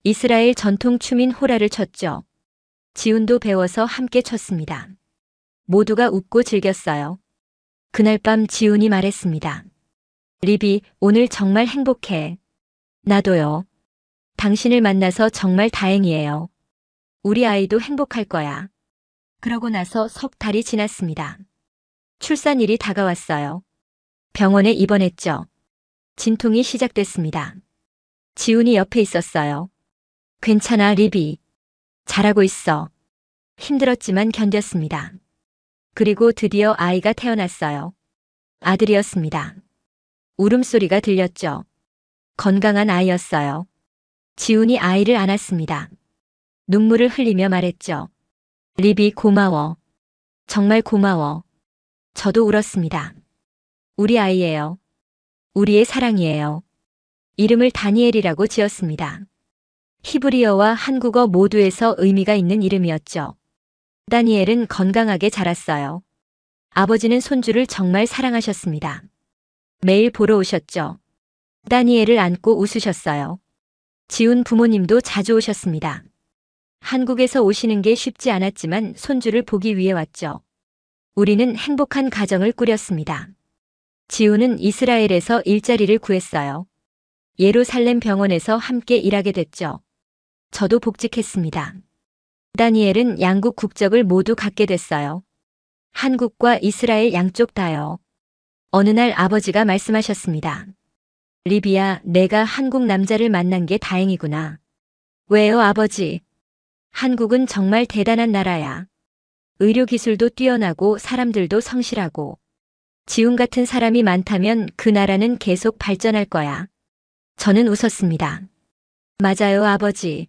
이스라엘 전통 춤인 호라를 췄죠. 지훈도 배워서 함께 췄습니다. 모두가 웃고 즐겼어요. 그날 밤 지훈이 말했습니다. 리비, 오늘 정말 행복해. 나도요. 당신을 만나서 정말 다행이에요. 우리 아이도 행복할 거야. 그러고 나서 석 달이 지났습니다. 출산일이 다가왔어요. 병원에 입원했죠. 진통이 시작됐습니다. 지훈이 옆에 있었어요. 괜찮아, 리비. 잘하고 있어. 힘들었지만 견뎠습니다. 그리고 드디어 아이가 태어났어요. 아들이었습니다. 울음소리가 들렸죠. 건강한 아이였어요. 지훈이 아이를 안았습니다. 눈물을 흘리며 말했죠. 리비, 고마워. 정말 고마워. 저도 울었습니다. 우리 아이예요. 우리의 사랑이에요. 이름을 다니엘이라고 지었습니다. 히브리어와 한국어 모두에서 의미가 있는 이름이었죠. 다니엘은 건강하게 자랐어요. 아버지는 손주를 정말 사랑하셨습니다. 매일 보러 오셨죠. 다니엘을 안고 웃으셨어요. 지훈 부모님도 자주 오셨습니다. 한국에서 오시는 게 쉽지 않았지만 손주를 보기 위해 왔죠. 우리는 행복한 가정을 꾸렸습니다. 지훈은 이스라엘에서 일자리를 구했어요. 예루살렘 병원에서 함께 일하게 됐죠. 저도 복직했습니다. 다니엘은 양국 국적을 모두 갖게 됐어요. 한국과 이스라엘 양쪽 다요. 어느 날 아버지가 말씀하셨습니다. 리비야, 내가 한국 남자를 만난 게 다행이구나. 왜요, 아버지? 한국은 정말 대단한 나라야. 의료기술도 뛰어나고 사람들도 성실하고. 지훈 같은 사람이 많다면 그 나라는 계속 발전할 거야. 저는 웃었습니다. 맞아요, 아버지.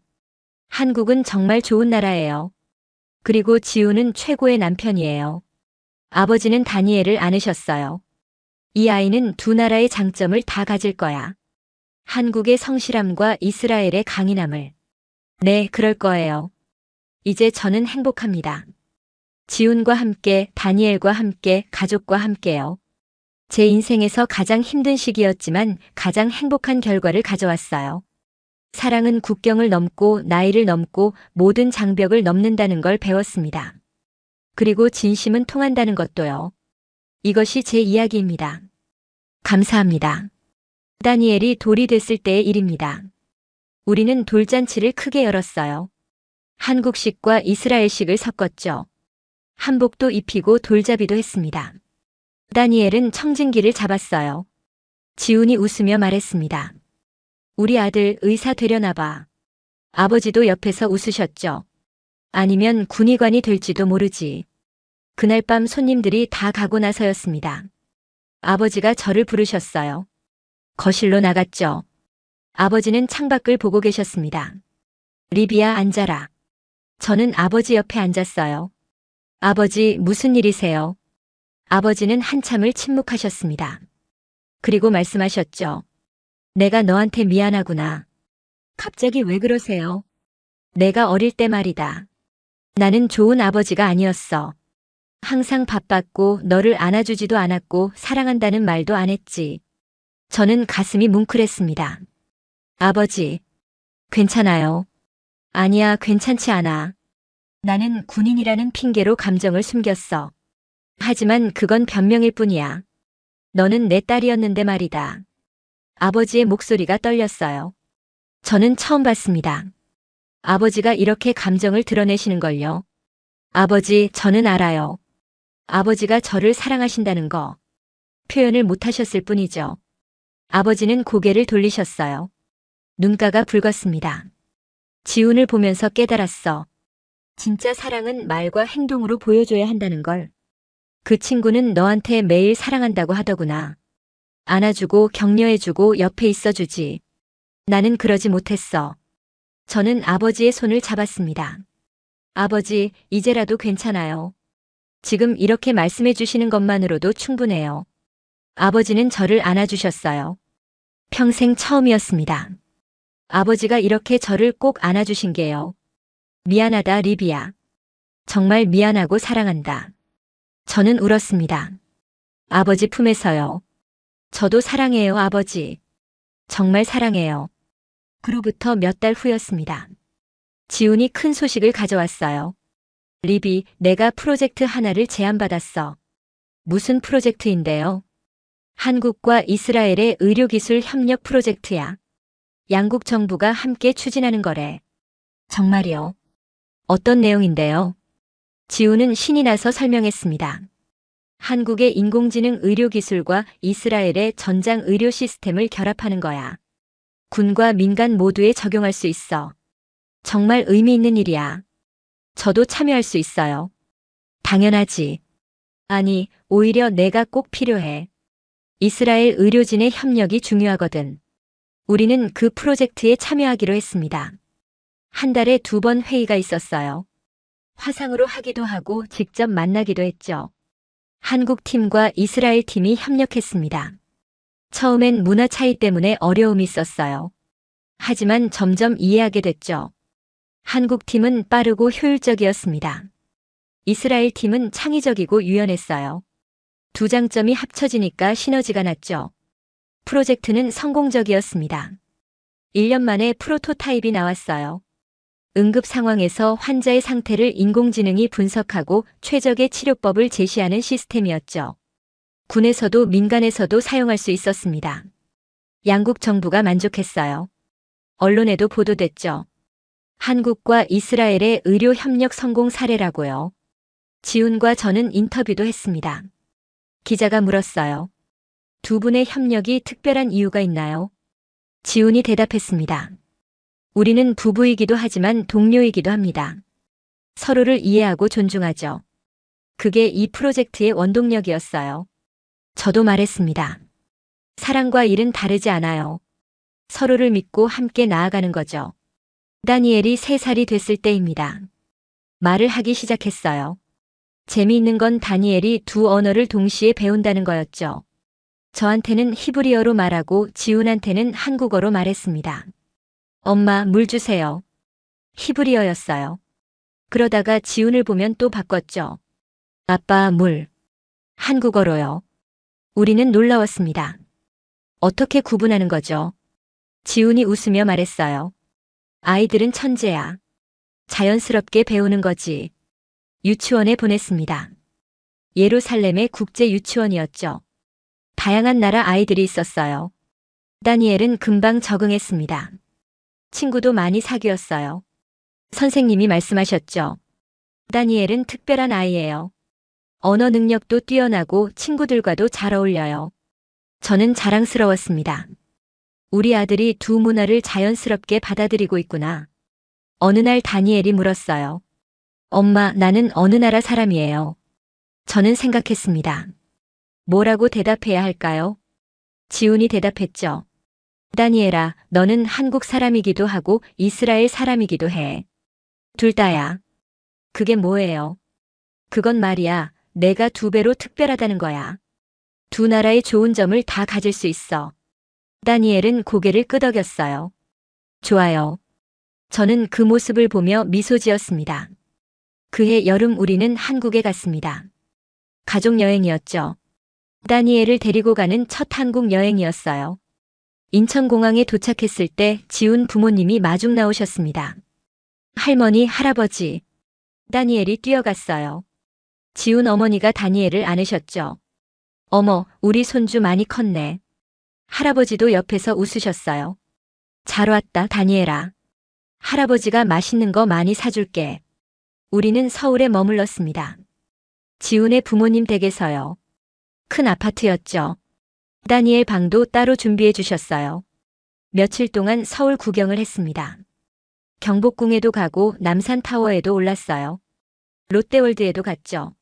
한국은 정말 좋은 나라예요. 그리고 지훈은 최고의 남편이에요. 아버지는 다니엘을 안으셨어요. 이 아이는 두 나라의 장점을 다 가질 거야. 한국의 성실함과 이스라엘의 강인함을. 네, 그럴 거예요. 이제 저는 행복합니다. 지훈과 함께, 다니엘과 함께, 가족과 함께요. 제 인생에서 가장 힘든 시기였지만 가장 행복한 결과를 가져왔어요. 사랑은 국경을 넘고 나이를 넘고 모든 장벽을 넘는다는 걸 배웠습니다. 그리고 진심은 통한다는 것도요. 이것이 제 이야기입니다. 감사합니다. 다니엘이 돌이 됐을 때의 일입니다. 우리는 돌잔치를 크게 열었어요. 한국식과 이스라엘식을 섞었죠. 한복도 입히고 돌잡이도 했습니다. 다니엘은 청진기를 잡았어요. 지훈이 웃으며 말했습니다. 우리 아들 의사 되려나 봐. 아버지도 옆에서 웃으셨죠. 아니면 군의관이 될지도 모르지. 그날 밤 손님들이 다 가고 나서였습니다. 아버지가 저를 부르셨어요. 거실로 나갔죠. 아버지는 창밖을 보고 계셨습니다. 리비야, 앉아라. 저는 아버지 옆에 앉았어요. 아버지, 무슨 일이세요? 아버지는 한참을 침묵하셨습니다. 그리고 말씀하셨죠. 내가 너한테 미안하구나. 갑자기 왜 그러세요? 내가 어릴 때 말이다. 나는 좋은 아버지가 아니었어. 항상 바빴고 너를 안아주지도 않았고 사랑한다는 말도 안 했지. 저는 가슴이 뭉클했습니다. 아버지, 괜찮아요. 아니야, 괜찮지 않아. 나는 군인이라는 핑계로 감정을 숨겼어. 하지만 그건 변명일 뿐이야. 너는 내 딸이었는데 말이다. 아버지의 목소리가 떨렸어요. 저는 처음 봤습니다. 아버지가 이렇게 감정을 드러내시는 걸요. 아버지, 저는 알아요. 아버지가 저를 사랑하신다는 거. 표현을 못하셨을 뿐이죠. 아버지는 고개를 돌리셨어요. 눈가가 붉었습니다. 지훈을 보면서 깨달았어. 진짜 사랑은 말과 행동으로 보여줘야 한다는 걸. 그 친구는 너한테 매일 사랑한다고 하더구나. 안아주고 격려해주고 옆에 있어주지. 나는 그러지 못했어. 저는 아버지의 손을 잡았습니다. 아버지, 이제라도 괜찮아요. 지금 이렇게 말씀해 주시는 것만으로도 충분해요. 아버지는 저를 안아주셨어요. 평생 처음이었습니다. 아버지가 이렇게 저를 꼭 안아주신 게요. 미안하다, 리비야. 정말 미안하고 사랑한다. 저는 울었습니다. 아버지 품에서요. 저도 사랑해요, 아버지. 정말 사랑해요. 그로부터 몇 달 후였습니다. 지훈이 큰 소식을 가져왔어요. 리비, 내가 프로젝트 하나를 제안받았어. 무슨 프로젝트인데요? 한국과 이스라엘의 의료기술 협력 프로젝트야. 양국 정부가 함께 추진하는 거래. 정말이요? 어떤 내용인데요? 지훈은 신이 나서 설명했습니다. 한국의 인공지능 의료기술과 이스라엘의 전장 의료 시스템을 결합하는 거야. 군과 민간 모두에 적용할 수 있어. 정말 의미 있는 일이야. 저도 참여할 수 있어요. 당연하지. 아니, 오히려 내가 꼭 필요해. 이스라엘 의료진의 협력이 중요하거든. 우리는 그 프로젝트에 참여하기로 했습니다. 한 달에 2번 회의가 있었어요. 화상으로 하기도 하고 직접 만나기도 했죠. 한국 팀과 이스라엘 팀이 협력했습니다. 처음엔 문화 차이 때문에 어려움이 있었어요. 하지만 점점 이해하게 됐죠. 한국 팀은 빠르고 효율적이었습니다. 이스라엘 팀은 창의적이고 유연했어요. 두 장점이 합쳐지니까 시너지가 났죠. 프로젝트는 성공적이었습니다. 1년 만에 프로토타입이 나왔어요. 응급 상황에서 환자의 상태를 인공지능이 분석하고 최적의 치료법을 제시하는 시스템이었죠. 군에서도 민간에서도 사용할 수 있었습니다. 양국 정부가 만족했어요. 언론에도 보도됐죠. 한국과 이스라엘의 의료 협력 성공 사례라고요. 지훈과 저는 인터뷰도 했습니다. 기자가 물었어요. 두 분의 협력이 특별한 이유가 있나요? 지훈이 대답했습니다. 우리는 부부이기도 하지만 동료이기도 합니다. 서로를 이해하고 존중하죠. 그게 이 프로젝트의 원동력이었어요. 저도 말했습니다. 사랑과 일은 다르지 않아요. 서로를 믿고 함께 나아가는 거죠. 다니엘이 3살이 됐을 때입니다. 말을 하기 시작했어요. 재미있는 건 다니엘이 2 언어를 동시에 배운다는 거였죠. 저한테는 히브리어로 말하고 지훈한테는 한국어로 말했습니다. 엄마, 물 주세요. 히브리어였어요. 그러다가 지훈을 보면 또 바꿨죠. 아빠, 물. 한국어로요. 우리는 놀라웠습니다. 어떻게 구분하는 거죠? 지훈이 웃으며 말했어요. 아이들은 천재야. 자연스럽게 배우는 거지. 유치원에 보냈습니다. 예루살렘의 국제 유치원이었죠. 다양한 나라 아이들이 있었어요. 다니엘은 금방 적응했습니다. 친구도 많이 사귀었어요. 선생님이 말씀하셨죠. 다니엘은 특별한 아이예요. 언어 능력도 뛰어나고 친구들과도 잘 어울려요. 저는 자랑스러웠습니다. 우리 아들이 두 문화를 자연스럽게 받아들이고 있구나. 어느 날 다니엘이 물었어요. 엄마, 나는 어느 나라 사람이에요. 저는 생각했습니다. 뭐라고 대답해야 할까요? 지훈이 대답했죠. 다니엘아, 너는 한국 사람이기도 하고 이스라엘 사람이기도 해. 둘 다야. 그게 뭐예요? 그건 말이야, 내가 2배로 특별하다는 거야. 두 나라의 좋은 점을 다 가질 수 있어. 다니엘은 고개를 끄덕였어요. 좋아요. 저는 그 모습을 보며 미소 지었습니다. 그해 여름 우리는 한국에 갔습니다. 가족 여행이었죠. 다니엘을 데리고 가는 첫 한국 여행이었어요. 인천공항에 도착했을 때 지훈 부모님이 마중 나오셨습니다. 할머니, 할아버지. 다니엘이 뛰어갔어요. 지훈 어머니가 다니엘을 안으셨죠. 어머, 우리 손주 많이 컸네. 할아버지도 옆에서 웃으셨어요. 잘 왔다, 다니엘아. 할아버지가 맛있는 거 많이 사줄게. 우리는 서울에 머물렀습니다. 지훈의 부모님 댁에서요. 큰 아파트였죠. 다니엘 방도 따로 준비해 주셨어요. 며칠 동안 서울 구경을 했습니다. 경복궁에도 가고 남산타워에도 올랐어요. 롯데월드에도 갔죠.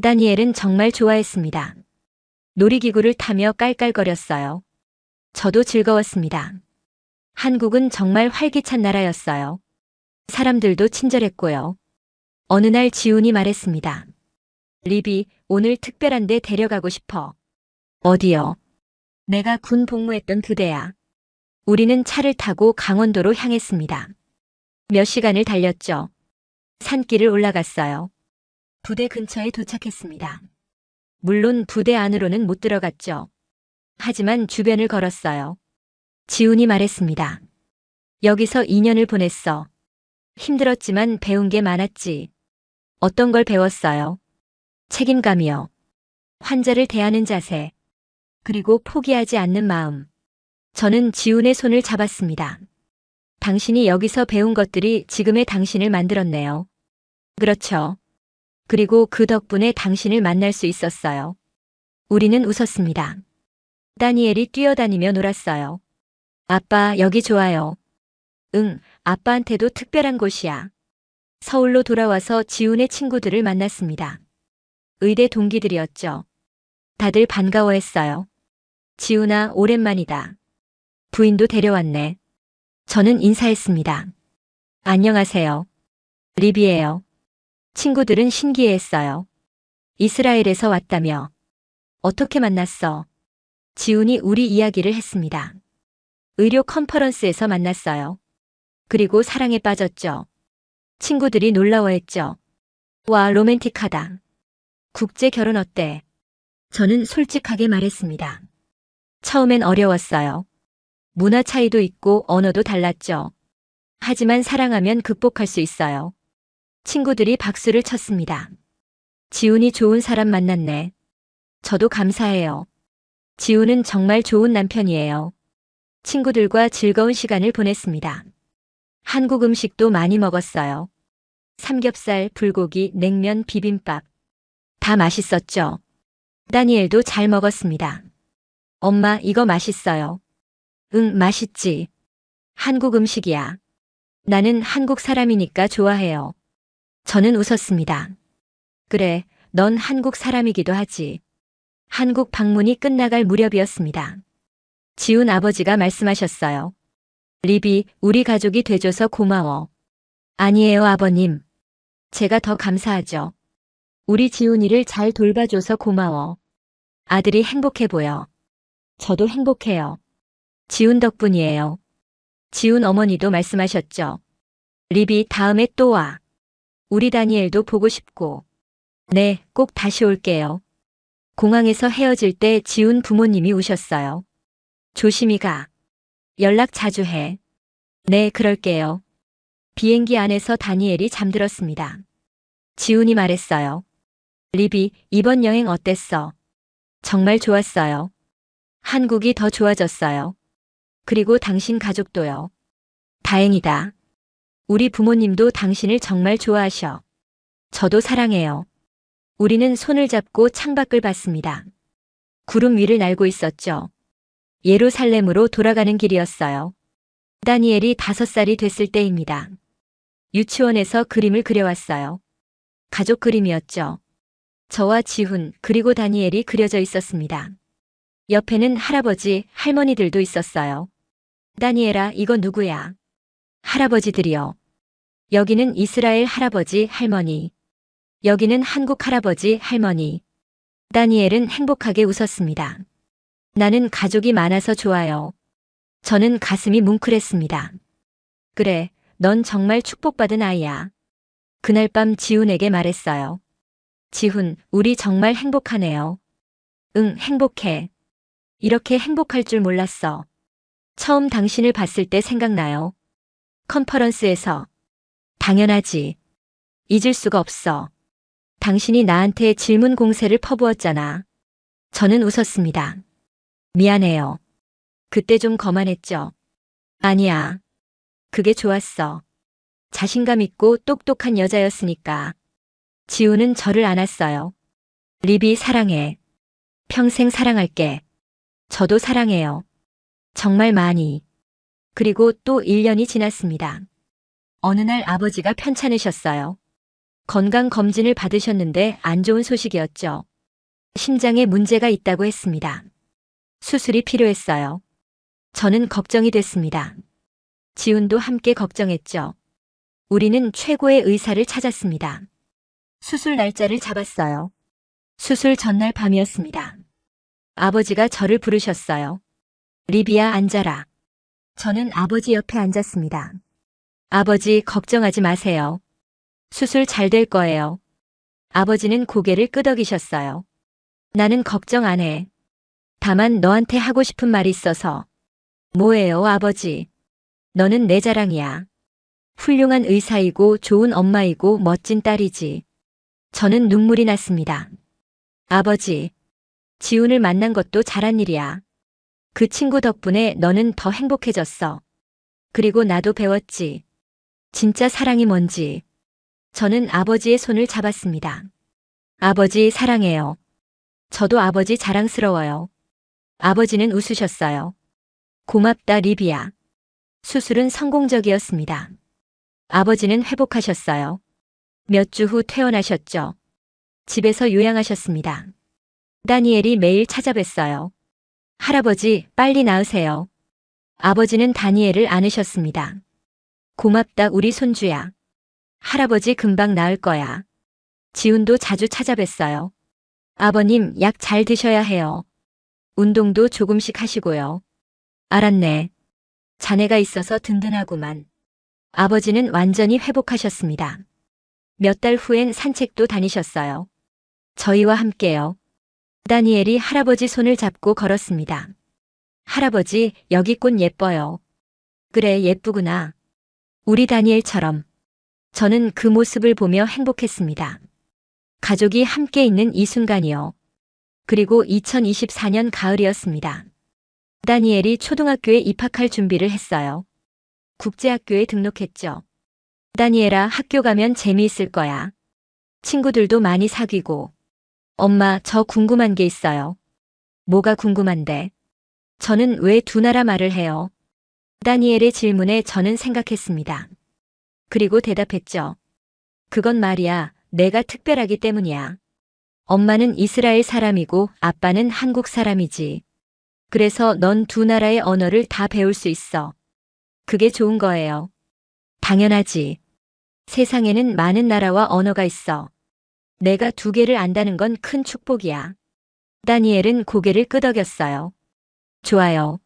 다니엘은 정말 좋아했습니다. 놀이기구를 타며 깔깔거렸어요. 저도 즐거웠습니다. 한국은 정말 활기찬 나라였어요. 사람들도 친절했고요. 어느 날 지훈이 말했습니다. 리비, 오늘 특별한 데 데려가고 싶어. 어디요? 내가 군 복무했던 부대야. 우리는 차를 타고 강원도로 향했습니다. 몇 시간을 달렸죠. 산길을 올라갔어요. 부대 근처에 도착했습니다. 물론 부대 안으로는 못 들어갔죠. 하지만 주변을 걸었어요. 지훈이 말했습니다. 여기서 2년을 보냈어. 힘들었지만 배운 게 많았지. 어떤 걸 배웠어요? 책임감이요. 환자를 대하는 자세. 그리고 포기하지 않는 마음. 저는 지훈의 손을 잡았습니다. 당신이 여기서 배운 것들이 지금의 당신을 만들었네요. 그렇죠. 그리고 그 덕분에 당신을 만날 수 있었어요. 우리는 웃었습니다. 다니엘이 뛰어다니며 놀았어요. 아빠, 여기 좋아요. 응, 아빠한테도 특별한 곳이야. 서울로 돌아와서 지훈의 친구들을 만났습니다. 의대 동기들이었죠. 다들 반가워했어요. 지훈아, 오랜만이다. 부인도 데려왔네. 저는 인사했습니다. 안녕하세요. 리비예요. 친구들은 신기해했어요. 이스라엘에서 왔다며. 어떻게 만났어? 지훈이 우리 이야기를 했습니다. 의료 컨퍼런스에서 만났어요. 그리고 사랑에 빠졌죠. 친구들이 놀라워했죠. 와, 로맨틱하다. 국제 결혼 어때? 저는 솔직하게 말했습니다. 처음엔 어려웠어요. 문화 차이도 있고 언어도 달랐죠. 하지만 사랑하면 극복할 수 있어요. 친구들이 박수를 쳤습니다. 지훈이 좋은 사람 만났네. 저도 감사해요. 지훈은 정말 좋은 남편이에요. 친구들과 즐거운 시간을 보냈습니다. 한국 음식도 많이 먹었어요. 삼겹살, 불고기, 냉면, 비빔밥. 다 맛있었죠. 다니엘도 잘 먹었습니다. 엄마, 이거 맛있어요. 응, 맛있지. 한국 음식이야. 나는 한국 사람이니까 좋아해요. 저는 웃었습니다. 그래, 넌 한국 사람이기도 하지. 한국 방문이 끝나갈 무렵이었습니다. 지훈 아버지가 말씀하셨어요. 리비, 우리 가족이 돼줘서 고마워. 아니에요, 아버님. 제가 더 감사하죠. 우리 지훈이를 잘 돌봐줘서 고마워. 아들이 행복해 보여. 저도 행복해요. 지훈 덕분이에요. 지훈 어머니도 말씀하셨죠. 리비, 다음에 또 와. 우리 다니엘도 보고 싶고. 네, 꼭 다시 올게요. 공항에서 헤어질 때 지훈 부모님이 우셨어요. 조심히 가. 연락 자주 해. 네, 그럴게요. 비행기 안에서 다니엘이 잠들었습니다. 지훈이 말했어요. 리비, 이번 여행 어땠어? 정말 좋았어요. 한국이 더 좋아졌어요. 그리고 당신 가족도요. 다행이다. 우리 부모님도 당신을 정말 좋아하셔. 저도 사랑해요. 우리는 손을 잡고 창밖을 봤습니다. 구름 위를 날고 있었죠. 예루살렘으로 돌아가는 길이었어요. 다니엘이 5살이 됐을 때입니다. 유치원에서 그림을 그려왔어요. 가족 그림이었죠. 저와 지훈 그리고 다니엘이 그려져 있었습니다. 옆에는 할아버지, 할머니들도 있었어요. 다니엘아, 이거 누구야? 할아버지들이요. 여기는 이스라엘 할아버지, 할머니. 여기는 한국 할아버지, 할머니. 다니엘은 행복하게 웃었습니다. 나는 가족이 많아서 좋아요. 저는 가슴이 뭉클했습니다. 그래, 넌 정말 축복받은 아이야. 그날 밤 지훈에게 말했어요. 지훈, 우리 정말 행복하네요. 응, 행복해. 이렇게 행복할 줄 몰랐어. 처음 당신을 봤을 때 생각나요. 컨퍼런스에서. 당연하지. 잊을 수가 없어. 당신이 나한테 질문 공세를 퍼부었잖아. 저는 웃었습니다. 미안해요. 그때 좀 거만했죠. 아니야. 그게 좋았어. 자신감 있고 똑똑한 여자였으니까. 지우는 저를 안았어요. 리비 사랑해. 평생 사랑할게. 저도 사랑해요. 정말 많이. 그리고 또 1년이 지났습니다. 어느 날 아버지가 편찮으셨어요. 건강검진을 받으셨는데 안 좋은 소식이었죠. 심장에 문제가 있다고 했습니다. 수술이 필요했어요. 저는 걱정이 됐습니다. 지훈도 함께 걱정했죠. 우리는 최고의 의사를 찾았습니다. 수술 날짜를 잡았어요. 수술 전날 밤이었습니다. 아버지가 저를 부르셨어요. 리비야, 앉아라. 저는 아버지 옆에 앉았습니다. 아버지, 걱정하지 마세요. 수술 잘 될 거예요. 아버지는 고개를 끄덕이셨어요. 나는 걱정 안 해. 다만 너한테 하고 싶은 말이 있어서. 뭐예요, 아버지? 너는 내 자랑이야. 훌륭한 의사이고 좋은 엄마이고 멋진 딸이지. 저는 눈물이 났습니다. 아버지, 지훈을 만난 것도 잘한 일이야. 그 친구 덕분에 너는 더 행복해졌어. 그리고 나도 배웠지. 진짜 사랑이 뭔지. 저는 아버지의 손을 잡았습니다. 아버지 사랑해요. 저도 아버지 자랑스러워요. 아버지는 웃으셨어요. 고맙다, 리비야. 수술은 성공적이었습니다. 아버지는 회복하셨어요. 몇 주 후 퇴원하셨죠. 집에서 요양하셨습니다. 다니엘이 매일 찾아뵀어요. 할아버지, 빨리 나으세요. 아버지는 다니엘을 안으셨습니다. 고맙다, 우리 손주야. 할아버지 금방 나을 거야. 지훈도 자주 찾아뵀어요. 아버님, 약 잘 드셔야 해요. 운동도 조금씩 하시고요. 알았네. 자네가 있어서 든든하구만. 아버지는 완전히 회복하셨습니다. 몇 달 후엔 산책도 다니셨어요. 저희와 함께요. 다니엘이 할아버지 손을 잡고 걸었습니다. 할아버지, 여기 꽃 예뻐요. 그래, 예쁘구나. 우리 다니엘처럼. 저는 그 모습을 보며 행복했습니다. 가족이 함께 있는 이 순간이요. 그리고 2024년 가을이었습니다. 다니엘이 초등학교에 입학할 준비를 했어요. 국제학교에 등록했죠. 다니엘아, 학교 가면 재미있을 거야. 친구들도 많이 사귀고. 엄마, 저 궁금한 게 있어요. 뭐가 궁금한데? 저는 왜 두 나라 말을 해요? 다니엘의 질문에 저는 생각했습니다. 그리고 대답했죠. 그건 말이야, 내가 특별하기 때문이야. 엄마는 이스라엘 사람이고 아빠는 한국 사람이지. 그래서 넌 두 나라의 언어를 다 배울 수 있어. 그게 좋은 거예요. 당연하지. 세상에는 많은 나라와 언어가 있어. 내가 두 개를 안다는 건 큰 축복이야. 다니엘은 고개를 끄덕였어요. 좋아요.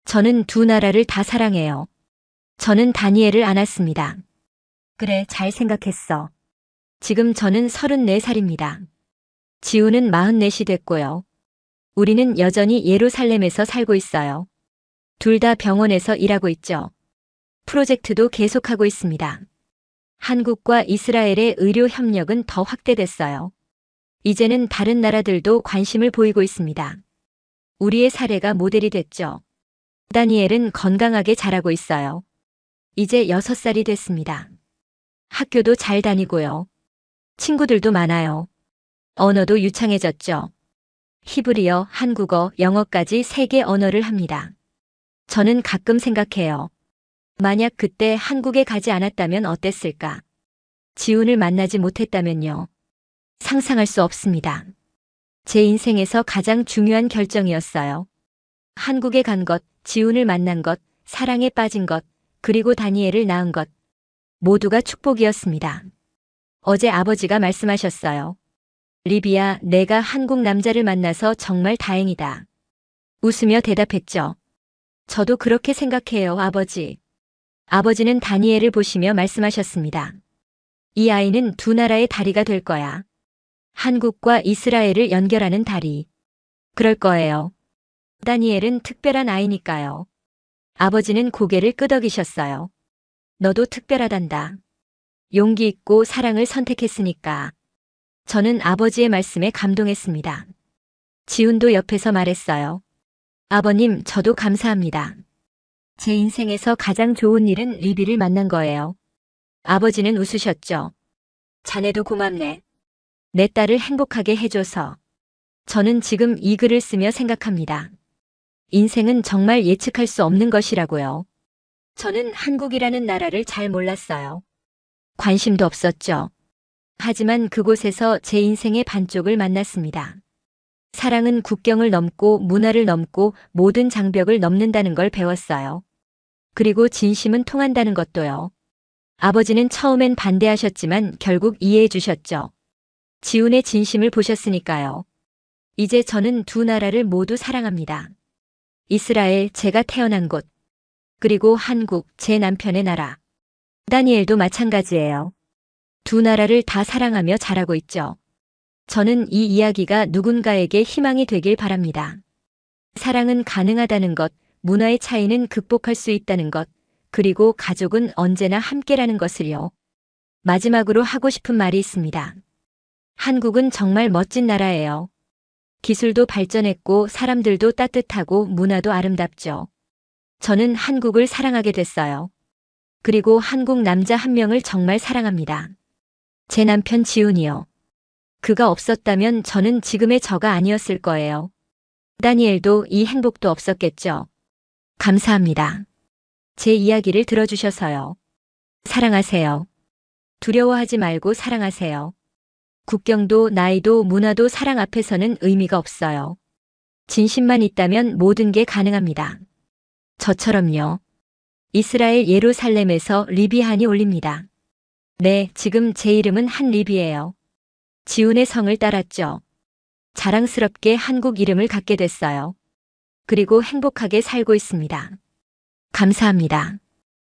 저는 두 나라를 다 사랑해요. 저는 다니엘을 안았습니다. 그래, 잘 생각했어. 지금 저는 34살입니다. 지우는 44이 됐고요. 우리는 여전히 예루살렘에서 살고 있어요. 둘 다 병원에서 일하고 있죠. 프로젝트도 계속하고 있습니다. 한국과 이스라엘의 의료 협력은 더 확대됐어요. 이제는 다른 나라들도 관심을 보이고 있습니다. 우리의 사례가 모델이 됐죠. 다니엘은 건강하게 자라고 있어요. 이제 6살이 됐습니다. 학교도 잘 다니고요. 친구들도 많아요. 언어도 유창해졌죠. 히브리어, 한국어, 영어까지 3개 언어를 합니다. 저는 가끔 생각해요. 만약 그때 한국에 가지 않았다면 어땠을까? 지훈을 만나지 못했다면요. 상상할 수 없습니다. 제 인생에서 가장 중요한 결정이었어요. 한국에 간 것, 지훈을 만난 것, 사랑에 빠진 것, 그리고 다니엘을 낳은 것. 모두가 축복이었습니다. 어제 아버지가 말씀하셨어요. 리비야, 내가 한국 남자를 만나서 정말 다행이다. 웃으며 대답했죠. 저도 그렇게 생각해요, 아버지. 아버지는 다니엘을 보시며 말씀하셨습니다. 이 아이는 두 나라의 다리가 될 거야. 한국과 이스라엘을 연결하는 다리. 그럴 거예요. 다니엘은 특별한 아이니까요. 아버지는 고개를 끄덕이셨어요. 너도 특별하단다. 용기 있고 사랑을 선택했으니까. 저는 아버지의 말씀에 감동했습니다. 지훈도 옆에서 말했어요. 아버님, 저도 감사합니다. 제 인생에서 가장 좋은 일은 리비를 만난 거예요. 아버지는 웃으셨죠. 자네도 고맙네. 내 딸을 행복하게 해줘서. 저는 지금 이 글을 쓰며 생각합니다. 인생은 정말 예측할 수 없는 것이라고요. 저는 한국이라는 나라를 잘 몰랐어요. 관심도 없었죠. 하지만 그곳에서 제 인생의 반쪽을 만났습니다. 사랑은 국경을 넘고 문화를 넘고 모든 장벽을 넘는다는 걸 배웠어요. 그리고 진심은 통한다는 것도요. 아버지는 처음엔 반대하셨지만 결국 이해해 주셨죠. 지훈의 진심을 보셨으니까요. 이제 저는 두 나라를 모두 사랑합니다. 이스라엘, 제가 태어난 곳. 그리고 한국, 제 남편의 나라. 다니엘도 마찬가지예요. 두 나라를 다 사랑하며 자라고 있죠. 저는 이 이야기가 누군가에게 희망이 되길 바랍니다. 사랑은 가능하다는 것, 문화의 차이는 극복할 수 있다는 것, 그리고 가족은 언제나 함께라는 것을요. 마지막으로 하고 싶은 말이 있습니다. 한국은 정말 멋진 나라예요. 기술도 발전했고 사람들도 따뜻하고 문화도 아름답죠. 저는 한국을 사랑하게 됐어요. 그리고 한국 남자 한 명을 정말 사랑합니다. 제 남편 지훈이요. 그가 없었다면 저는 지금의 저가 아니었을 거예요. 다니엘도 이 행복도 없었겠죠. 감사합니다. 제 이야기를 들어주셔서요. 사랑하세요. 두려워하지 말고 사랑하세요. 국경도 나이도 문화도 사랑 앞에서는 의미가 없어요. 진심만 있다면 모든 게 가능합니다. 저처럼요. 이스라엘 예루살렘에서 리비 한이 올립니다. 네, 지금 제 이름은 한리비예요. 지훈의 성을 따랐죠. 자랑스럽게 한국 이름을 갖게 됐어요. 그리고 행복하게 살고 있습니다. 감사합니다.